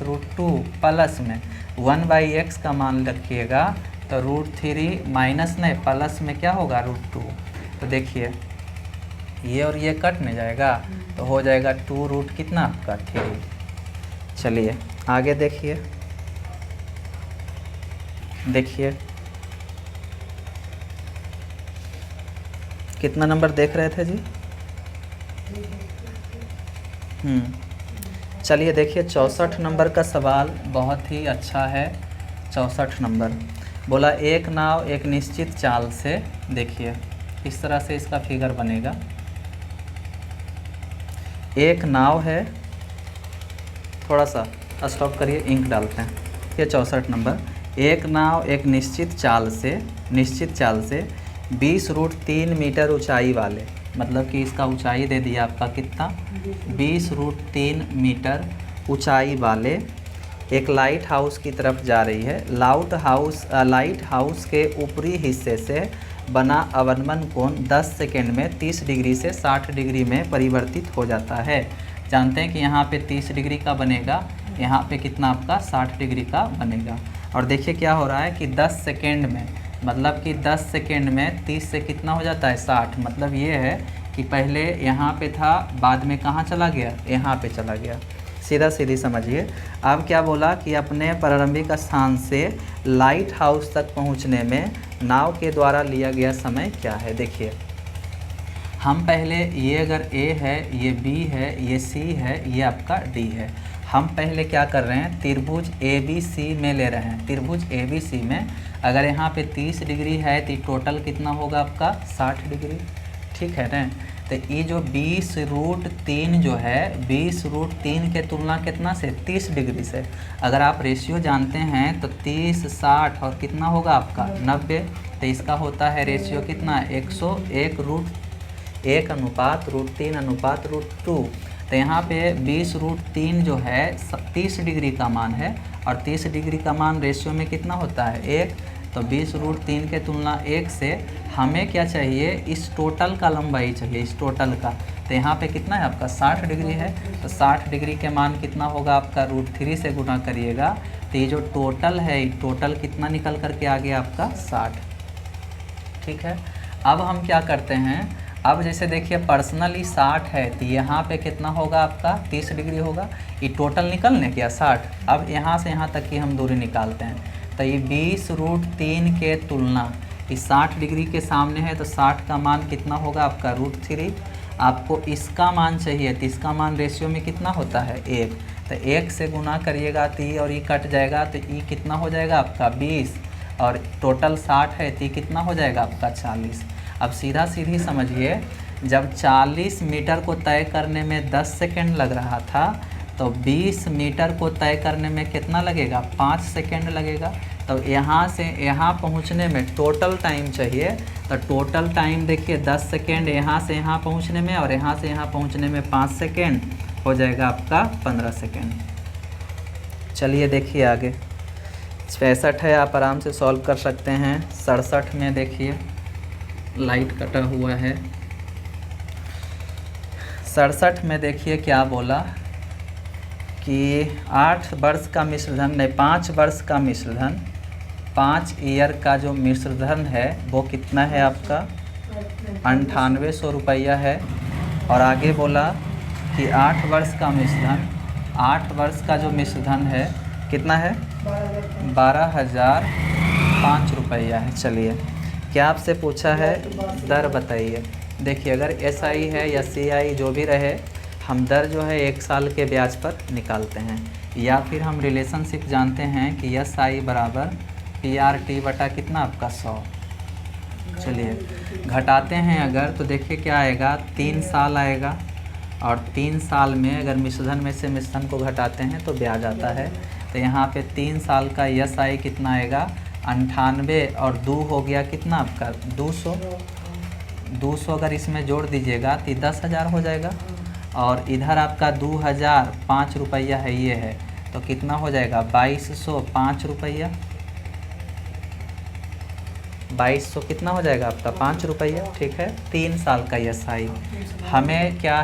√2 प्लस में 1/x का मान रखिएगा तो √3 माइनस नहीं प्लस में क्या होगा √2। तो देखिए ये और ये कट नहीं जाएगा, तो हो जाएगा 2 रूट कितना आपका 3। चलिए आगे देखिए, देखिए कितना नंबर देख रहे थे जी। चलिए देखिए 64 नंबर का सवाल बहुत ही अच्छा है। 64 नंबर बोला, एक नाव एक निश्चित चाल से, देखिए इस तरह से इसका फिगर बनेगा। एक नाव है, थोड़ा सा स्टॉप करिए, इंक डालते हैं। ये 64 नंबर, एक नाव एक निश्चित चाल से 20√3 मीटर ऊंचाई वाले, मतलब कि इसका ऊंचाई दे दिया आपका कितना 20√3 मीटर ऊंचाई वाले एक लाइट हाउस की तरफ जा रही है। लाइट हाउस के ऊपरी हिस्से से बना अवनमन कोण 10 सेकेंड में 30 डिग्री से 60 डिग्री में परिवर्तित हो जाता है। जानते हैं कि यहाँ पे 30 डिग्री का बनेगा, यहाँ पे कितना आपका 60 डिग्री का बनेगा। और देखिए क्या हो रहा है कि 10 सेकेंड में, मतलब कि 10 सेकेंड में 30 से कितना हो जाता है 60, मतलब ये है कि पहले यहाँ पे था, बाद में कहाँ चला गया, यहाँ पे चला गया। सीधा सीधी समझिए। अब क्या बोला कि अपने प्रारंभिक स्थान से लाइट हाउस तक पहुँचने में नाव के द्वारा लिया गया समय क्या है। देखिए हम पहले, ये अगर A है, ये B है, ये C है, ये आपका D है, हम पहले क्या कर रहे हैं, त्रिभुज ABC में ले रहे हैं। त्रिभुज ABC में अगर यहाँ पे 30 डिग्री है तो टोटल कितना होगा आपका 60 डिग्री, ठीक है ना। तो ये जो 20√3 जो है, 20√3 के तुलना कितना से 30 डिग्री से, अगर आप रेशियो जानते हैं तो 30 60 और कितना होगा आपका 90, तो इसका होता है रेशियो कितना 101/√3/√2। तो यहाँ पे 20√3 जो है 30 डिग्री का मान है, और 30 डिग्री का मान रेशियो में कितना होता है 1, तो 20√3 के तुलना 1 से हमें क्या चाहिए, इस टोटल का लंबाई चाहिए, इस टोटल का। तो यहाँ पे कितना है आपका 60 डिग्री है, तो 60 डिग्री के मान कितना होगा आपका √3 से गुना करिएगा, तो ये जो टोटल है, टोटल कितना निकल करके आ गया आपका 60। ठीक है, अब हम क्या करते हैं, अब जैसे देखिए पर्सनली 60 है तो यहाँ पे कितना होगा आपका 30 डिग्री होगा। ये टोटल निकलने क्या 60। अब यहाँ से यहाँ तक की हम दूरी निकालते हैं तो ये 20√3 के तुलना इस 60 डिग्री के सामने है तो 60 का मान कितना होगा आपका √3। आपको इसका मान चाहिए तो इसका मान रेशियो में कितना होता है 1, तो 1 से गुना करिएगा तो ये और ये कट जाएगा तो ये कितना हो जाएगा आपका 20 और टोटल 60 है तो ये कितना हो जाएगा आपका 40। अब सीधा सीधी समझिए, जब 40 मीटर को तय करने में 10 सेकेंड लग रहा था तो 20 मीटर को तय करने में कितना लगेगा 5 सेकेंड लगेगा। तो यहाँ से यहाँ पहुँचने में टोटल टाइम चाहिए, तो टोटल टाइम देखिए 10 सेकेंड यहाँ से यहाँ पहुँचने में और यहाँ से यहाँ पहुँचने में 5 सेकेंड हो जाएगा आपका 15 सेकेंड। चलिए देखिए आगे 65 है, आप आराम से सॉल्व कर सकते हैं। 67 में देखिए लाइट कटा हुआ है। 67 में देखिए क्या बोला कि 8 वर्ष का मिश्रधन नहीं 5 वर्ष का मिश्रधन 5 ईयर का जो मिश्रधन है वो कितना है आपका 9800 रुपया है। और आगे बोला कि 8 वर्ष का मिश्रधन 8 वर्ष का जो मिश्रधन है कितना है 12,005 रुपया है। चलिए क्या आपसे पूछा है दर बताइए। देखिए अगर SI है या CI जो भी रहे, हम दर जो है 1 साल के ब्याज पर निकालते हैं, या फिर हम रिलेशनशिप जानते हैं कि SI बराबर PRT बटा कितना आपका 100। चलिए घटाते हैं अगर तो देखिए क्या आएगा 3 साल आएगा, और 3 साल में अगर मिश्रधन में से मिश्रधन को घटाते हैं तो ब्याज आता है। तो यहाँ पे 3 साल का SI कितना आएगा 98 और 2 हो गया कितना आपका 200 अगर इसमें जोड़ दीजिएगा तो 10,000 हो जाएगा। और इधर आपका 2005 रुपया है ये है तो कितना हो जाएगा 2205 रुपया। 2200 कितना हो जाएगा आपका 5 रुपया। ठीक है 3 साल का SI। हमें क्या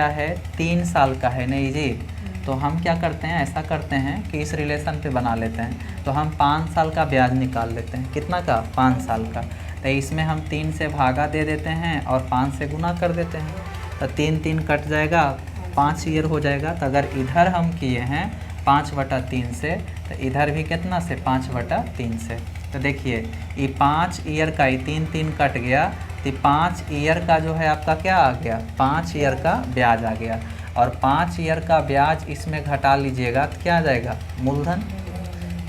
है 3 साल का है नहीं जी। तो हम क्या करते हैं ऐसा करते हैं कि इस रिलेशन पे बना लेते हैं, तो हम 5 साल का ब्याज निकाल लेते हैं। कितना का 5 साल का। तो इसमें हम 3 से भागा दे देते हैं और 5 से गुना कर देते हैं तो 3 कट जाएगा 5 ईयर हो जाएगा। तो अगर इधर हम किए हैं 5/3 से तो इधर भी कितना से 5/3 से। तो देखिए ये 5 ईयर का ही 3 कट गया तो 5 ईयर का जो है आपका क्या आ गया 5 ईयर का ब्याज आ गया। और 5 ईयर का ब्याज इसमें घटा लीजिएगा तो क्या आ जाएगा मूलधन।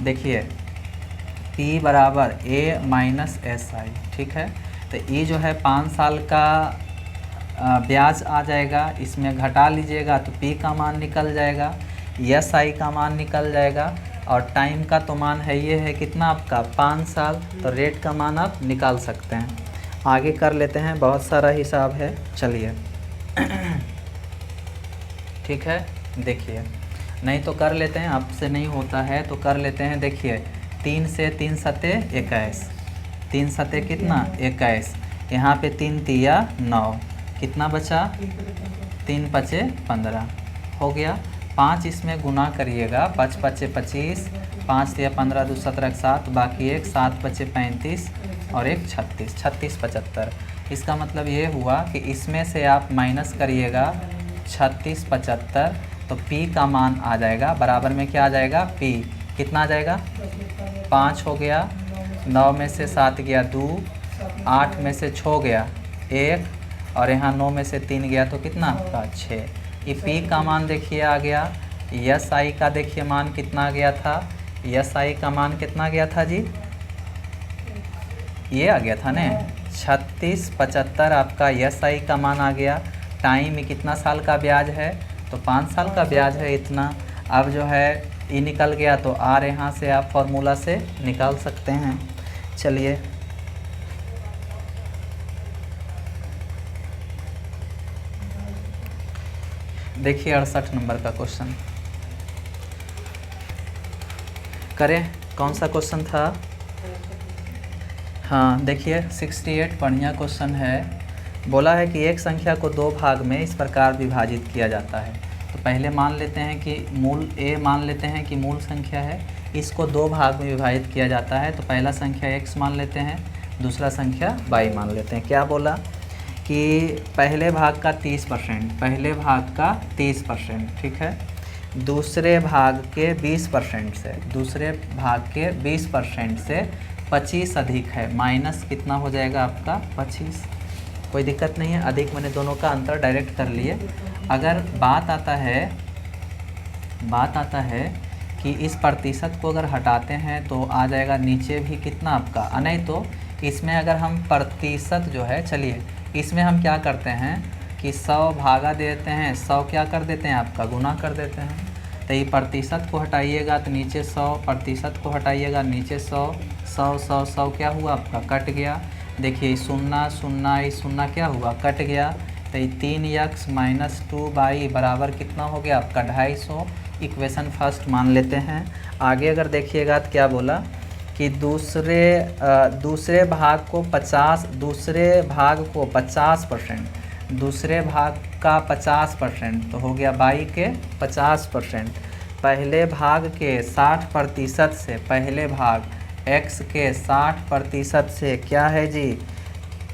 देखिए P बराबर A माइनस SI। ठीक है तो ये जो है 5 साल का ब्याज आ जाएगा, इसमें घटा लीजिएगा तो P का मान निकल जाएगा, SI का मान निकल जाएगा, और टाइम का तो मान है ये है कितना आपका 5 साल। तो रेट का मान आप निकाल सकते हैं। आगे कर लेते हैं, बहुत सारा हिसाब है। चलिए ठीक है देखिए, नहीं तो कर लेते हैं, आपसे नहीं होता है तो कर लेते हैं। देखिए 3 से 3 सते 21, 3 सते कितना 21, यहाँ पे 3 तिया 9, कितना बचा 3 पचे 15 हो गया। 5 इसमें गुना करिएगा 5 पचे 25, 5 तिया 15 2 17 7, बाकी 1 7 पचे 35 और 1 36, 36 75। इसका मतलब ये हुआ कि इसमें से आप माइनस करिएगा 36 75 तो P का मान आ जाएगा बराबर में क्या आ जाएगा P कितना आ जाएगा 5 हो गया, 9 में से 7 गया 2, 8 में से 6 गया 1 और यहाँ 9 में से 3 गया तो कितना आपका 6। ये P का मान देखिए आ गया। SI का देखिए मान कितना गया था, SI का मान कितना गया था जी, ये आ गया था ना 36 75 आपका SI का मान आ गया। टाइम कितना साल का ब्याज है तो 5 साल का ब्याज है इतना। अब जो है ये निकल गया तो R यहाँ से आप फॉर्मूला से निकाल सकते हैं। चलिए देखिए 68 नंबर का क्वेश्चन करें। कौन सा क्वेश्चन था, हाँ देखिए 68 बढ़िया क्वेश्चन है। बोला है कि एक संख्या को 2 भाग में इस प्रकार विभाजित किया जाता है। तो पहले मान लेते हैं कि मूल A मान लेते हैं कि मूल संख्या है, इसको 2 भाग में विभाजित किया जाता है। तो पहला संख्या x मान लेते हैं, दूसरा संख्या y मान लेते हैं। क्या बोला कि पहले भाग का 30%, पहले भाग का 30%, ठीक है, दूसरे भाग के 20% से, दूसरे भाग के 20% से 25 अधिक है, माइनस कितना हो जाएगा आपका 25। कोई दिक्कत नहीं है, अधिक मैंने दोनों का अंतर डायरेक्ट कर लिए। अगर बात आता है कि इस प्रतिशत को अगर हटाते हैं तो आ जाएगा नीचे भी कितना आपका, नहीं तो इसमें अगर हम प्रतिशत जो है, चलिए इसमें हम क्या करते हैं कि 100 भागा देते हैं, 100 क्या कर देते हैं आपका गुना कर देते हैं। तो ये प्रतिशत को हटाइएगा तो नीचे 100, प्रतिशत को हटाइएगा नीचे 100, 100 100 100 क्या हुआ आपका कट गया। देखिए शून्य शून्य ये शून्य क्या हुआ कट गया। तो ये 3x माइनस 2y बराबर कितना हो गया आपका 250। इक्वेशन फर्स्ट मान लेते हैं। आगे अगर देखिएगा तो क्या बोला कि दूसरे भाग को 50%, दूसरे भाग का 50%, तो हो गया y के 50%। पहले भाग के 60% से, पहले भाग x के 60% से क्या है जी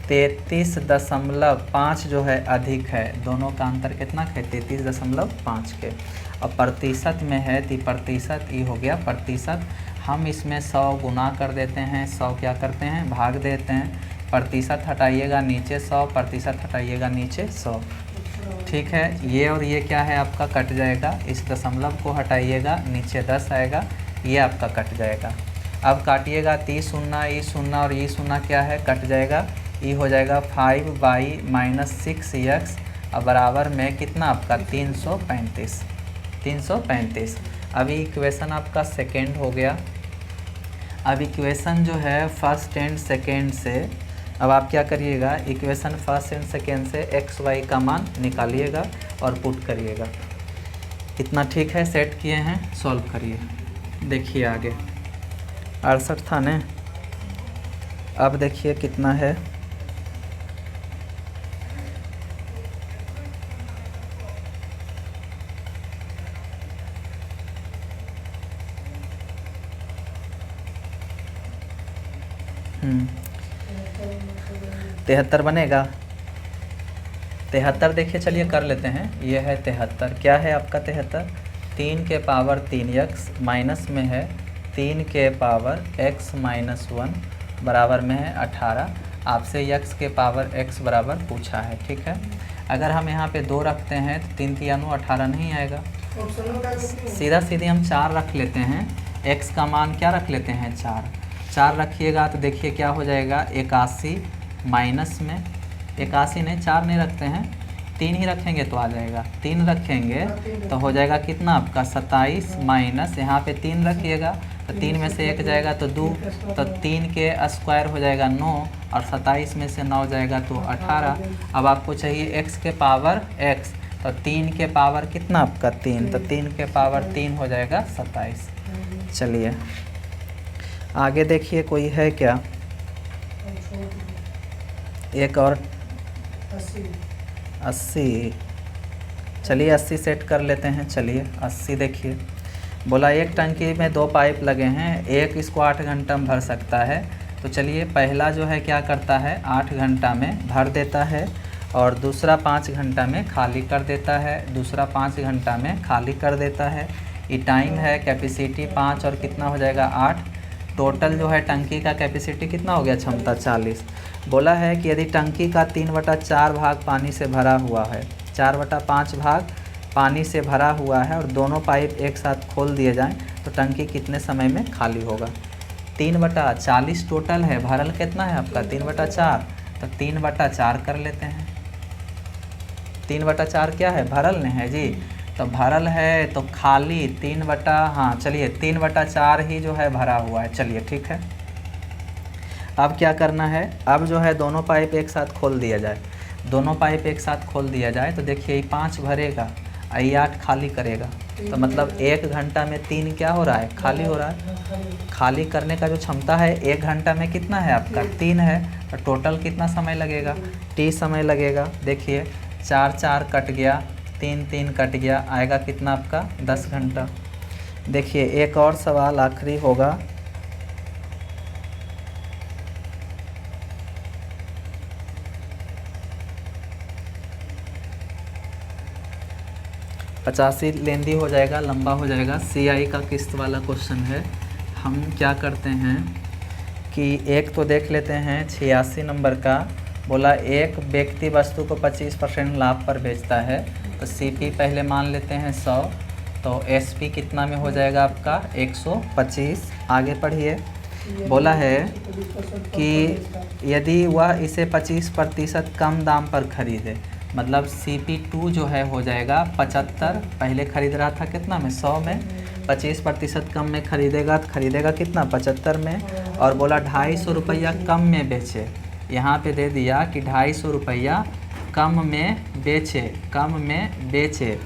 33.5 जो है अधिक है। दोनों का अंतर कितना है 33.5 के। और प्रतिशत में है तो प्रतिशत ये हो गया प्रतिशत। हम इसमें 100 गुना कर देते हैं, 100 क्या करते हैं भाग देते हैं। प्रतिशत हटाइएगा नीचे 100, प्रतिशत हटाइएगा नीचे 100, ठीक है। ये और ये क्या है आपका कट जाएगा। इस दशमलव को हटाइएगा नीचे 10 आएगा, ये आपका कट जाएगा। अब काटिएगा 30 शून्य, ये शून्य और ये शून्य क्या है कट जाएगा। ये हो जाएगा 5y माइनस 6x और बराबर में कितना आपका 335। अभी इक्वेशन आपका सेकेंड हो गया। अब इक्वेशन जो है फर्स्ट एंड सेकेंड से, अब आप क्या करिएगा इक्वेशन फर्स्ट एंड सेकेंड से x y का मान निकालिएगा और पुट करिएगा। इतना ठीक है, सेट किए हैं, सॉल्व करिए। देखिए आगे 68 था ना, अब देखिए कितना है। हम्म 73 बनेगा। 73 देखिए, चलिए कर लेते हैं। ये है 73, क्या है आपका 73 3 के पावर 3x माइनस में है 3 के पावर x माइनस 1 बराबर में है 18। आपसे x के पावर x बराबर पूछा है, ठीक है। अगर हम यहाँ पे 2 रखते हैं तो 3 3 18 नहीं आएगा। सीधा सीधी हम 4 रख लेते हैं, x का मान क्या रख लेते हैं 4 रखिएगा तो देखिए क्या हो जाएगा 81 माइनस में 81 नहीं 4 नहीं रखते हैं, 3 ही रखेंगे तो आ जाएगा। 3 रखेंगे तो हो जाएगा कितना आपका 27 माइनस, यहाँ पे 3 रखिएगा तो 3 में से 1 जाएगा तो 2, तो 3 के स्क्वायर हो जाएगा 9 और 27 में से 9 जाएगा तो 18। अब आपको चाहिए x के पावर x, तो 3 के पावर कितना आपका 3, तो 3 के पावर 3 हो जाएगा 27। चलिए आगे देखिए कोई है क्या, एक और 80। चलिए 80 सेट कर लेते हैं। चलिए 80 देखिए, बोला एक टंकी में 2 पाइप लगे हैं, एक इसको 8 घंटा में भर सकता है। तो चलिए पहला जो है क्या करता है 8 घंटा में भर देता है और दूसरा 5 घंटा में खाली कर देता है, दूसरा 5 घंटा में खाली कर देता है। ये टाइम है, कैपेसिटी 5 और कितना हो जाएगा 8। टोटल जो है टंकी का कैपेसिटी कितना हो गया क्षमता 40। बोला है कि यदि टंकी का 3/4 भाग पानी से भरा हुआ है, 4/5 भाग पानी से भरा हुआ है और दोनों पाइप एक साथ खोल दिए जाएं तो टंकी कितने समय में खाली होगा। 3/40 टोटल है, भरल कितना है आपका 3/4, तो 3/4 कर लेते हैं। 3/4 क्या है भरल नहीं है जी, तो भरल है तो खाली 3/4 ही जो है भरा हुआ है। चलिए ठीक है, अब क्या करना है, अब जो है दोनों पाइप एक साथ खोल दिया जाए। दोनों पाइप एक साथ खोल दिया जाए तो देखिए ये 5 भरेगा, ये 8 खाली करेगा, तो मतलब 1 घंटा में 3 क्या हो रहा है खाली हो रहा है। खाली करने का जो क्षमता है 1 घंटा में कितना है आपका 3 है, तो टोटल कितना समय लगेगा t समय लगेगा। देखिए 4 4 कट गया, 3 3 कट गया, आएगा कितना आपका 10 घंटा। देखिए एक और सवाल आखिरी होगा, 85 लेंदी हो जाएगा, लंबा हो जाएगा। CI का किस्त वाला क्वेश्चन है। हम क्या करते हैं कि एक तो देख लेते हैं 86 नंबर का। बोला एक व्यक्ति वस्तु को 25% लाभ पर बेचता है, तो CP पहले मान लेते हैं 100, तो SP कितना में हो जाएगा आपका 125। आगे पढ़िए। बोला है कि यदि वह इसे 25% कम दाम पर खरीदे, मतलब CP2 जो है हो जाएगा 75, पहले खरीद रहा था कितना में 100 में, 25% कम में खरीदेगा तो खरीदेगा कितना 75 में। और बोला 250 रुपया कम में बेचे, यहाँ पे दे दिया कि 250 रुपया कम में बेचे, कम में बेचे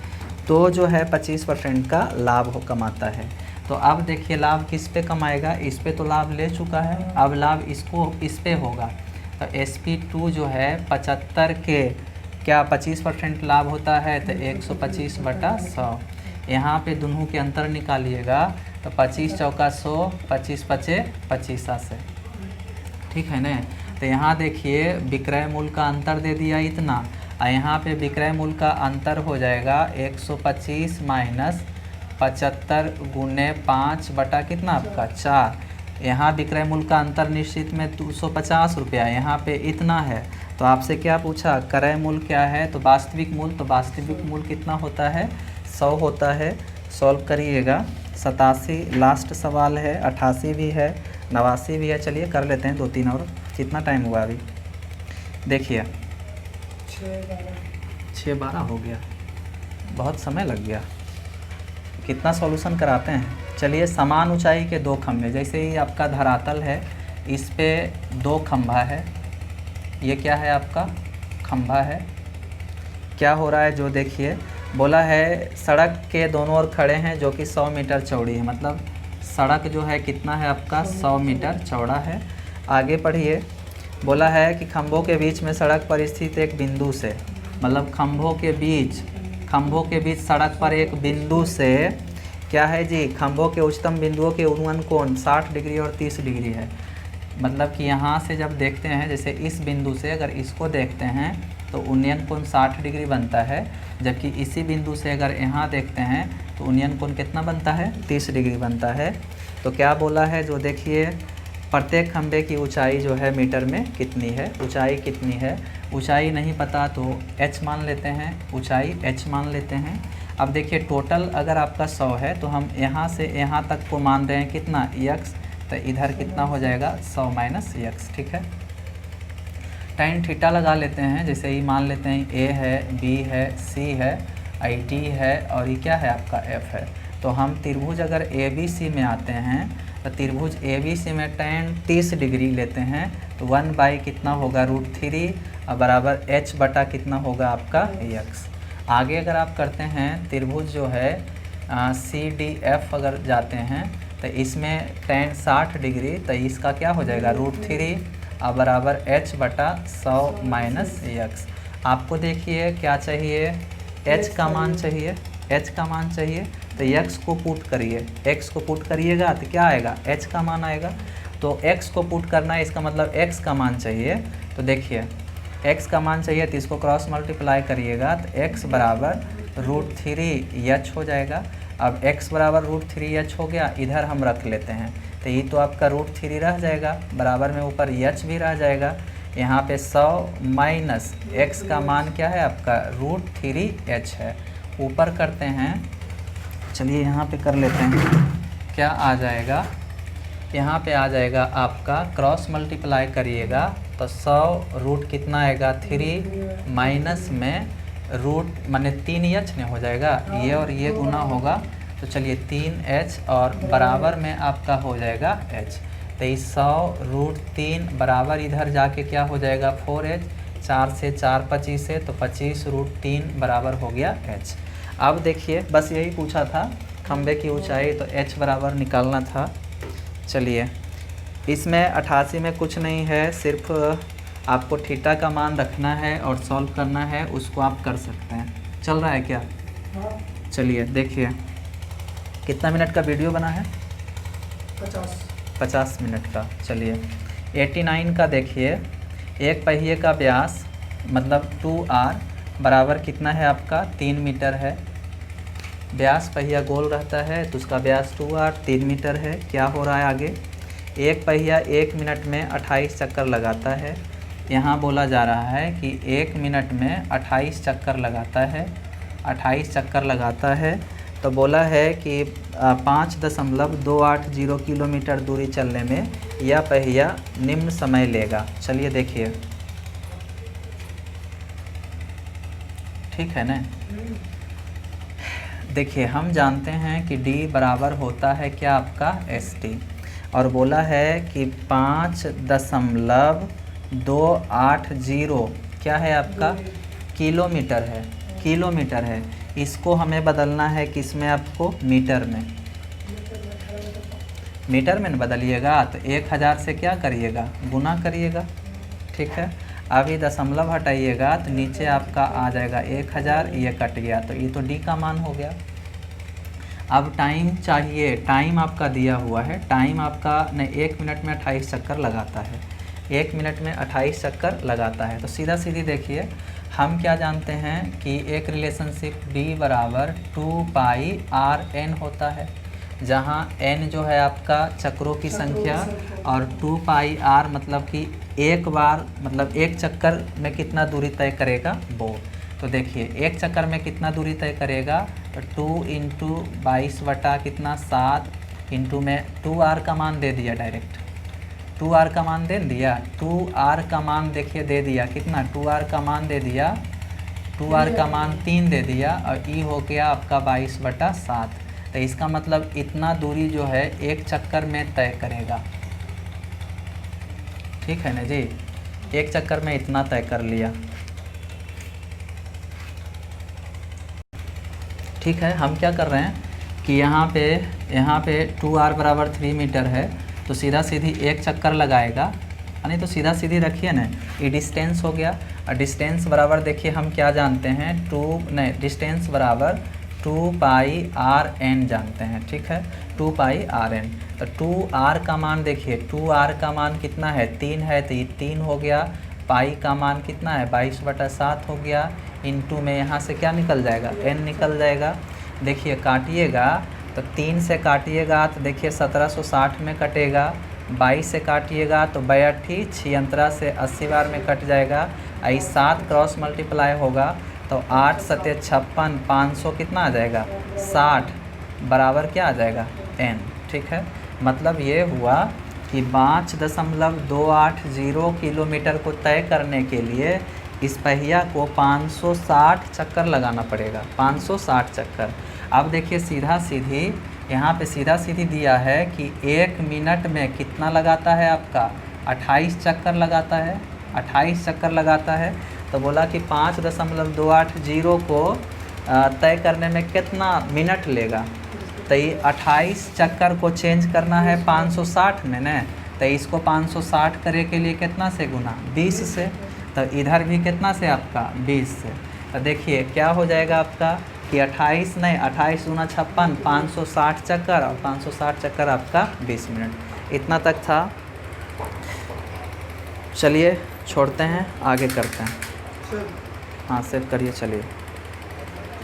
तो जो है 25% का लाभ हो कमाता है। तो अब देखिए लाभ किस पे कमाएगा, इस पे तो लाभ ले चुका है, अब लाभ इसको इस पे होगा। तो SP2 जो है 75 के क्या 25% लाभ होता है, तो 125/100। यहाँ पे दोनों के अंतर निकालिएगा तो 25 चौका 100, 25 पचे 25 से, ठीक है ना। तो यहाँ देखिए विक्रय मूल्य का अंतर दे दिया इतना, और यहाँ पे विक्रय मूल्य का अंतर हो जाएगा 125 माइनस 75 गुने 5 बटा कितना आपका 4। यहाँ विक्रय मूल्य का अंतर निश्चित में 250 रुपया, यहाँ पे इतना है। तो आपसे क्या पूछा, क्रय मूल्य क्या है, तो वास्तविक मूल्य, तो वास्तविक मूल्य कितना होता है 100 होता है। सॉल्व करिएगा। 87 लास्ट सवाल है, 88 भी है, 89 भी है। चलिए कर लेते हैं 2-3 और। कितना टाइम हुआ अभी देखिए, 6:12 हो गया, बहुत समय लग गया। कितना सॉल्यूशन कराते हैं। चलिए समान ऊंचाई के दो खंभे, जैसे ही आपका धरातल है इस पे 2 खंभा है, ये क्या है आपका खंभा है। क्या हो रहा है जो देखिए, बोला है सड़क के दोनों ओर खड़े हैं जो कि 100 मीटर चौड़ी है, मतलब सड़क जो है कितना है आपका 100 मीटर चौड़ा है। आगे पढ़िए। बोला है कि खंभों के बीच में सड़क पर स्थित एक बिंदु से, मतलब खंभों के बीच सड़क पर एक बिंदु से क्या है जी, खंभों के उच्चतम बिंदुओं के उन्नयन कोण 60 डिग्री और 30 डिग्री है। मतलब कि यहाँ से जब देखते हैं, जैसे इस बिंदु से अगर इसको देखते हैं तो उन्नयन कोण 60 डिग्री बनता है, जबकि इसी बिंदु से अगर यहाँ देखते हैं तो उन्नयन कोण कितना बनता है 30 डिग्री बनता है। तो क्या बोला है जो देखिए, प्रत्येक खंभे की ऊंचाई जो है मीटर में कितनी है, ऊंचाई कितनी है। ऊंचाई नहीं पता तो h मान लेते हैं, ऊंचाई h मान लेते हैं। अब देखिए टोटल अगर आपका 100 है तो हम यहाँ से यहाँ तक को मान रहे हैं कितना x, तो इधर कितना हो जाएगा 100 माइनस x, ठीक है। tan थीटा लगा लेते हैं, जैसे ही मान लेते हैं a है, b है, c है, d है और ये क्या है आपका f है। तो हम त्रिभुज अगर ABC में आते हैं तो त्रिभुज ABC में tan 30 डिग्री लेते हैं तो 1 कितना होगा √3 और बराबर h बटा कितना होगा आपका x। आगे अगर आप करते हैं त्रिभुज जो है CDF अगर जाते हैं तो इसमें tan 60 डिग्री, तो इसका क्या हो जाएगा √3 और बराबर h बटा 100 माइनस x। आपको देखिए क्या चाहिए, h का मान चाहिए, h का मान चाहिए, तो x को पुट करिए, x को पुट करिएगा तो क्या आएगा h का मान आएगा। तो x को पुट करना है, इसका मतलब x का मान चाहिए। तो देखिए x का मान चाहिए तो इसको क्रॉस मल्टीप्लाई करिएगा तो x बराबर √3h हो जाएगा। अब x बराबर √3h हो गया, इधर हम रख लेते हैं तो ये तो आपका √3 रह जाएगा, बराबर में ऊपर h भी रह जाएगा। यहाँ पे 100 माइनस x का मान क्या है आपका √3h है। ऊपर करते हैं, चलिए यहाँ पे कर लेते हैं, क्या आ जाएगा, यहाँ पे आ जाएगा आपका क्रॉस मल्टीप्लाई करिएगा तो 100 रूट कितना आएगा 3 माइनस में रूट माने 3h ने हो जाएगा, ये और ये गुना होगा तो चलिए 3h और बराबर में आपका हो जाएगा h। तो 100 √3 बराबर इधर जाके क्या हो जाएगा 4h, 4 से 4 25 है तो 25 √3 बराबर हो गया h। अब देखिए बस यही पूछा था खंबे की ऊंचाई, तो h बराबर निकालना था। चलिए इसमें 88 में कुछ नहीं है, सिर्फ आपको थीटा का मान रखना है और सॉल्व करना है, उसको आप कर सकते हैं। चल रहा है क्या? चलिए देखिए कितना मिनट का वीडियो बना है 50 मिनट का। चलिए 89 का देखिए, एक पहिए का व्यास मतलब 2r बराबर कितना है आपका 3 मीटर है। व्यास पहिया गोल रहता है तो उसका व्यास 2r 3 मीटर है। क्या हो रहा है आगे, एक पहिया 1 मिनट में 28 चक्कर लगाता है। यहाँ बोला जा रहा है कि 1 मिनट में 28 चक्कर लगाता है, 28 चक्कर लगाता है। तो बोला है कि 5.280 किलोमीटर दूरी चलने में यह पहिया निम्न समय लेगा। चलिए देखिए, ठीक है ना। देखिए हम जानते हैं कि D बराबर होता है क्या आपका ST, और बोला है कि 5.280 क्या है आपका किलोमीटर है, किलोमीटर है। इसको हमें बदलना है किस में, आपको मीटर में, मीटर में बदलिएगा तो 1000 से क्या करिएगा, गुना करिएगा, ठीक है। अभी दशमलव हटाइएगा तो नीचे आपका आ जाएगा 1000, ये कट गया तो ये तो D का मान हो गया। अब टाइम चाहिए, टाइम आपका दिया हुआ है, टाइम आपका नहीं 1 मिनट में 28 चक्कर लगाता है, 1 मिनट में 28 चक्कर लगाता है। तो सीधा सीधी देखिए हम क्या जानते हैं कि एक रिलेशनशिप D बराबर 2πRN होता है, जहाँ N जो है आपका चक्रों की संख्या और 2πR मतलब कि एक बार मतलब एक चक्कर में कितना दूरी तय करेगा वो। तो देखिए एक चक्कर में कितना दूरी तय करेगा, तो 2 इंटू 22 बटा कितना 7 इंटू में 2R का मान दे दिया, डायरेक्ट 2R का मान दे दिया, 2R का मान देखिए दे दिया कितना, 2R का मान दे दिया, 2R का मान 3 दे दिया, और E हो गया आपका 22 बटा 7। तो इसका मतलब इतना दूरी जो है एक चक्कर में तय करेगा, ठीक है ना जी, एक चक्कर में इतना तय कर लिया, ठीक है। हम क्या कर रहे हैं कि यहाँ पे 2R बराबर 3 मीटर है, तो सीधा सीधी एक चक्कर लगाएगा, यानी तो सीधा सीधी रखिए ना, ये डिस्टेंस हो गया। और डिस्टेंस बराबर देखिए हम क्या जानते हैं, डिस्टेंस बराबर 2πRN जानते हैं, ठीक है, 2πRN। तो 2R का मान देखिए, 2R का मान कितना है, 3 है, तो ये 3 हो गया, पाई का मान कितना है 22 बटा 7 हो गया, इंटू में यहाँ से क्या निकल जाएगा, N निकल जाएगा। देखिए काटिएगा तो 3 से काटिएगा तो देखिए 1760 में कटेगा, 22 से काटिएगा तो 82, 76 से 80 बार में कट जाएगा, आई 7 क्रॉस मल्टीप्लाई होगा तो 8 सत्य 56, 500 कितना आ जाएगा 60 बराबर क्या आ जाएगा N, ठीक है। मतलब ये हुआ कि 5.280 किलोमीटर को तय करने के लिए इस पहिया को 560 चक्कर लगाना पड़ेगा, 560 चक्कर। अब देखिए सीधा सीधी यहाँ पे सीधा सीधी दिया है कि 1 मिनट में कितना लगाता है आपका 28 चक्कर लगाता है, 28 चक्कर लगाता है। तो बोला कि 5.280 को तय करने में कितना मिनट लेगा, तो ये 28 चक्कर को चेंज करना है 560 में न, तो इसको 560 करे के लिए कितना से गुना 20 से, तो इधर भी कितना से आपका 20 से। तो देखिए क्या हो जाएगा आपका कि 28 नहीं 28 गुना 56, 560 चक्कर, और 560 चक्कर आपका 20 मिनट, इतना तक था। चलिए छोड़ते हैं, आगे करते हैं। हाँ सेव करिए, चलिए।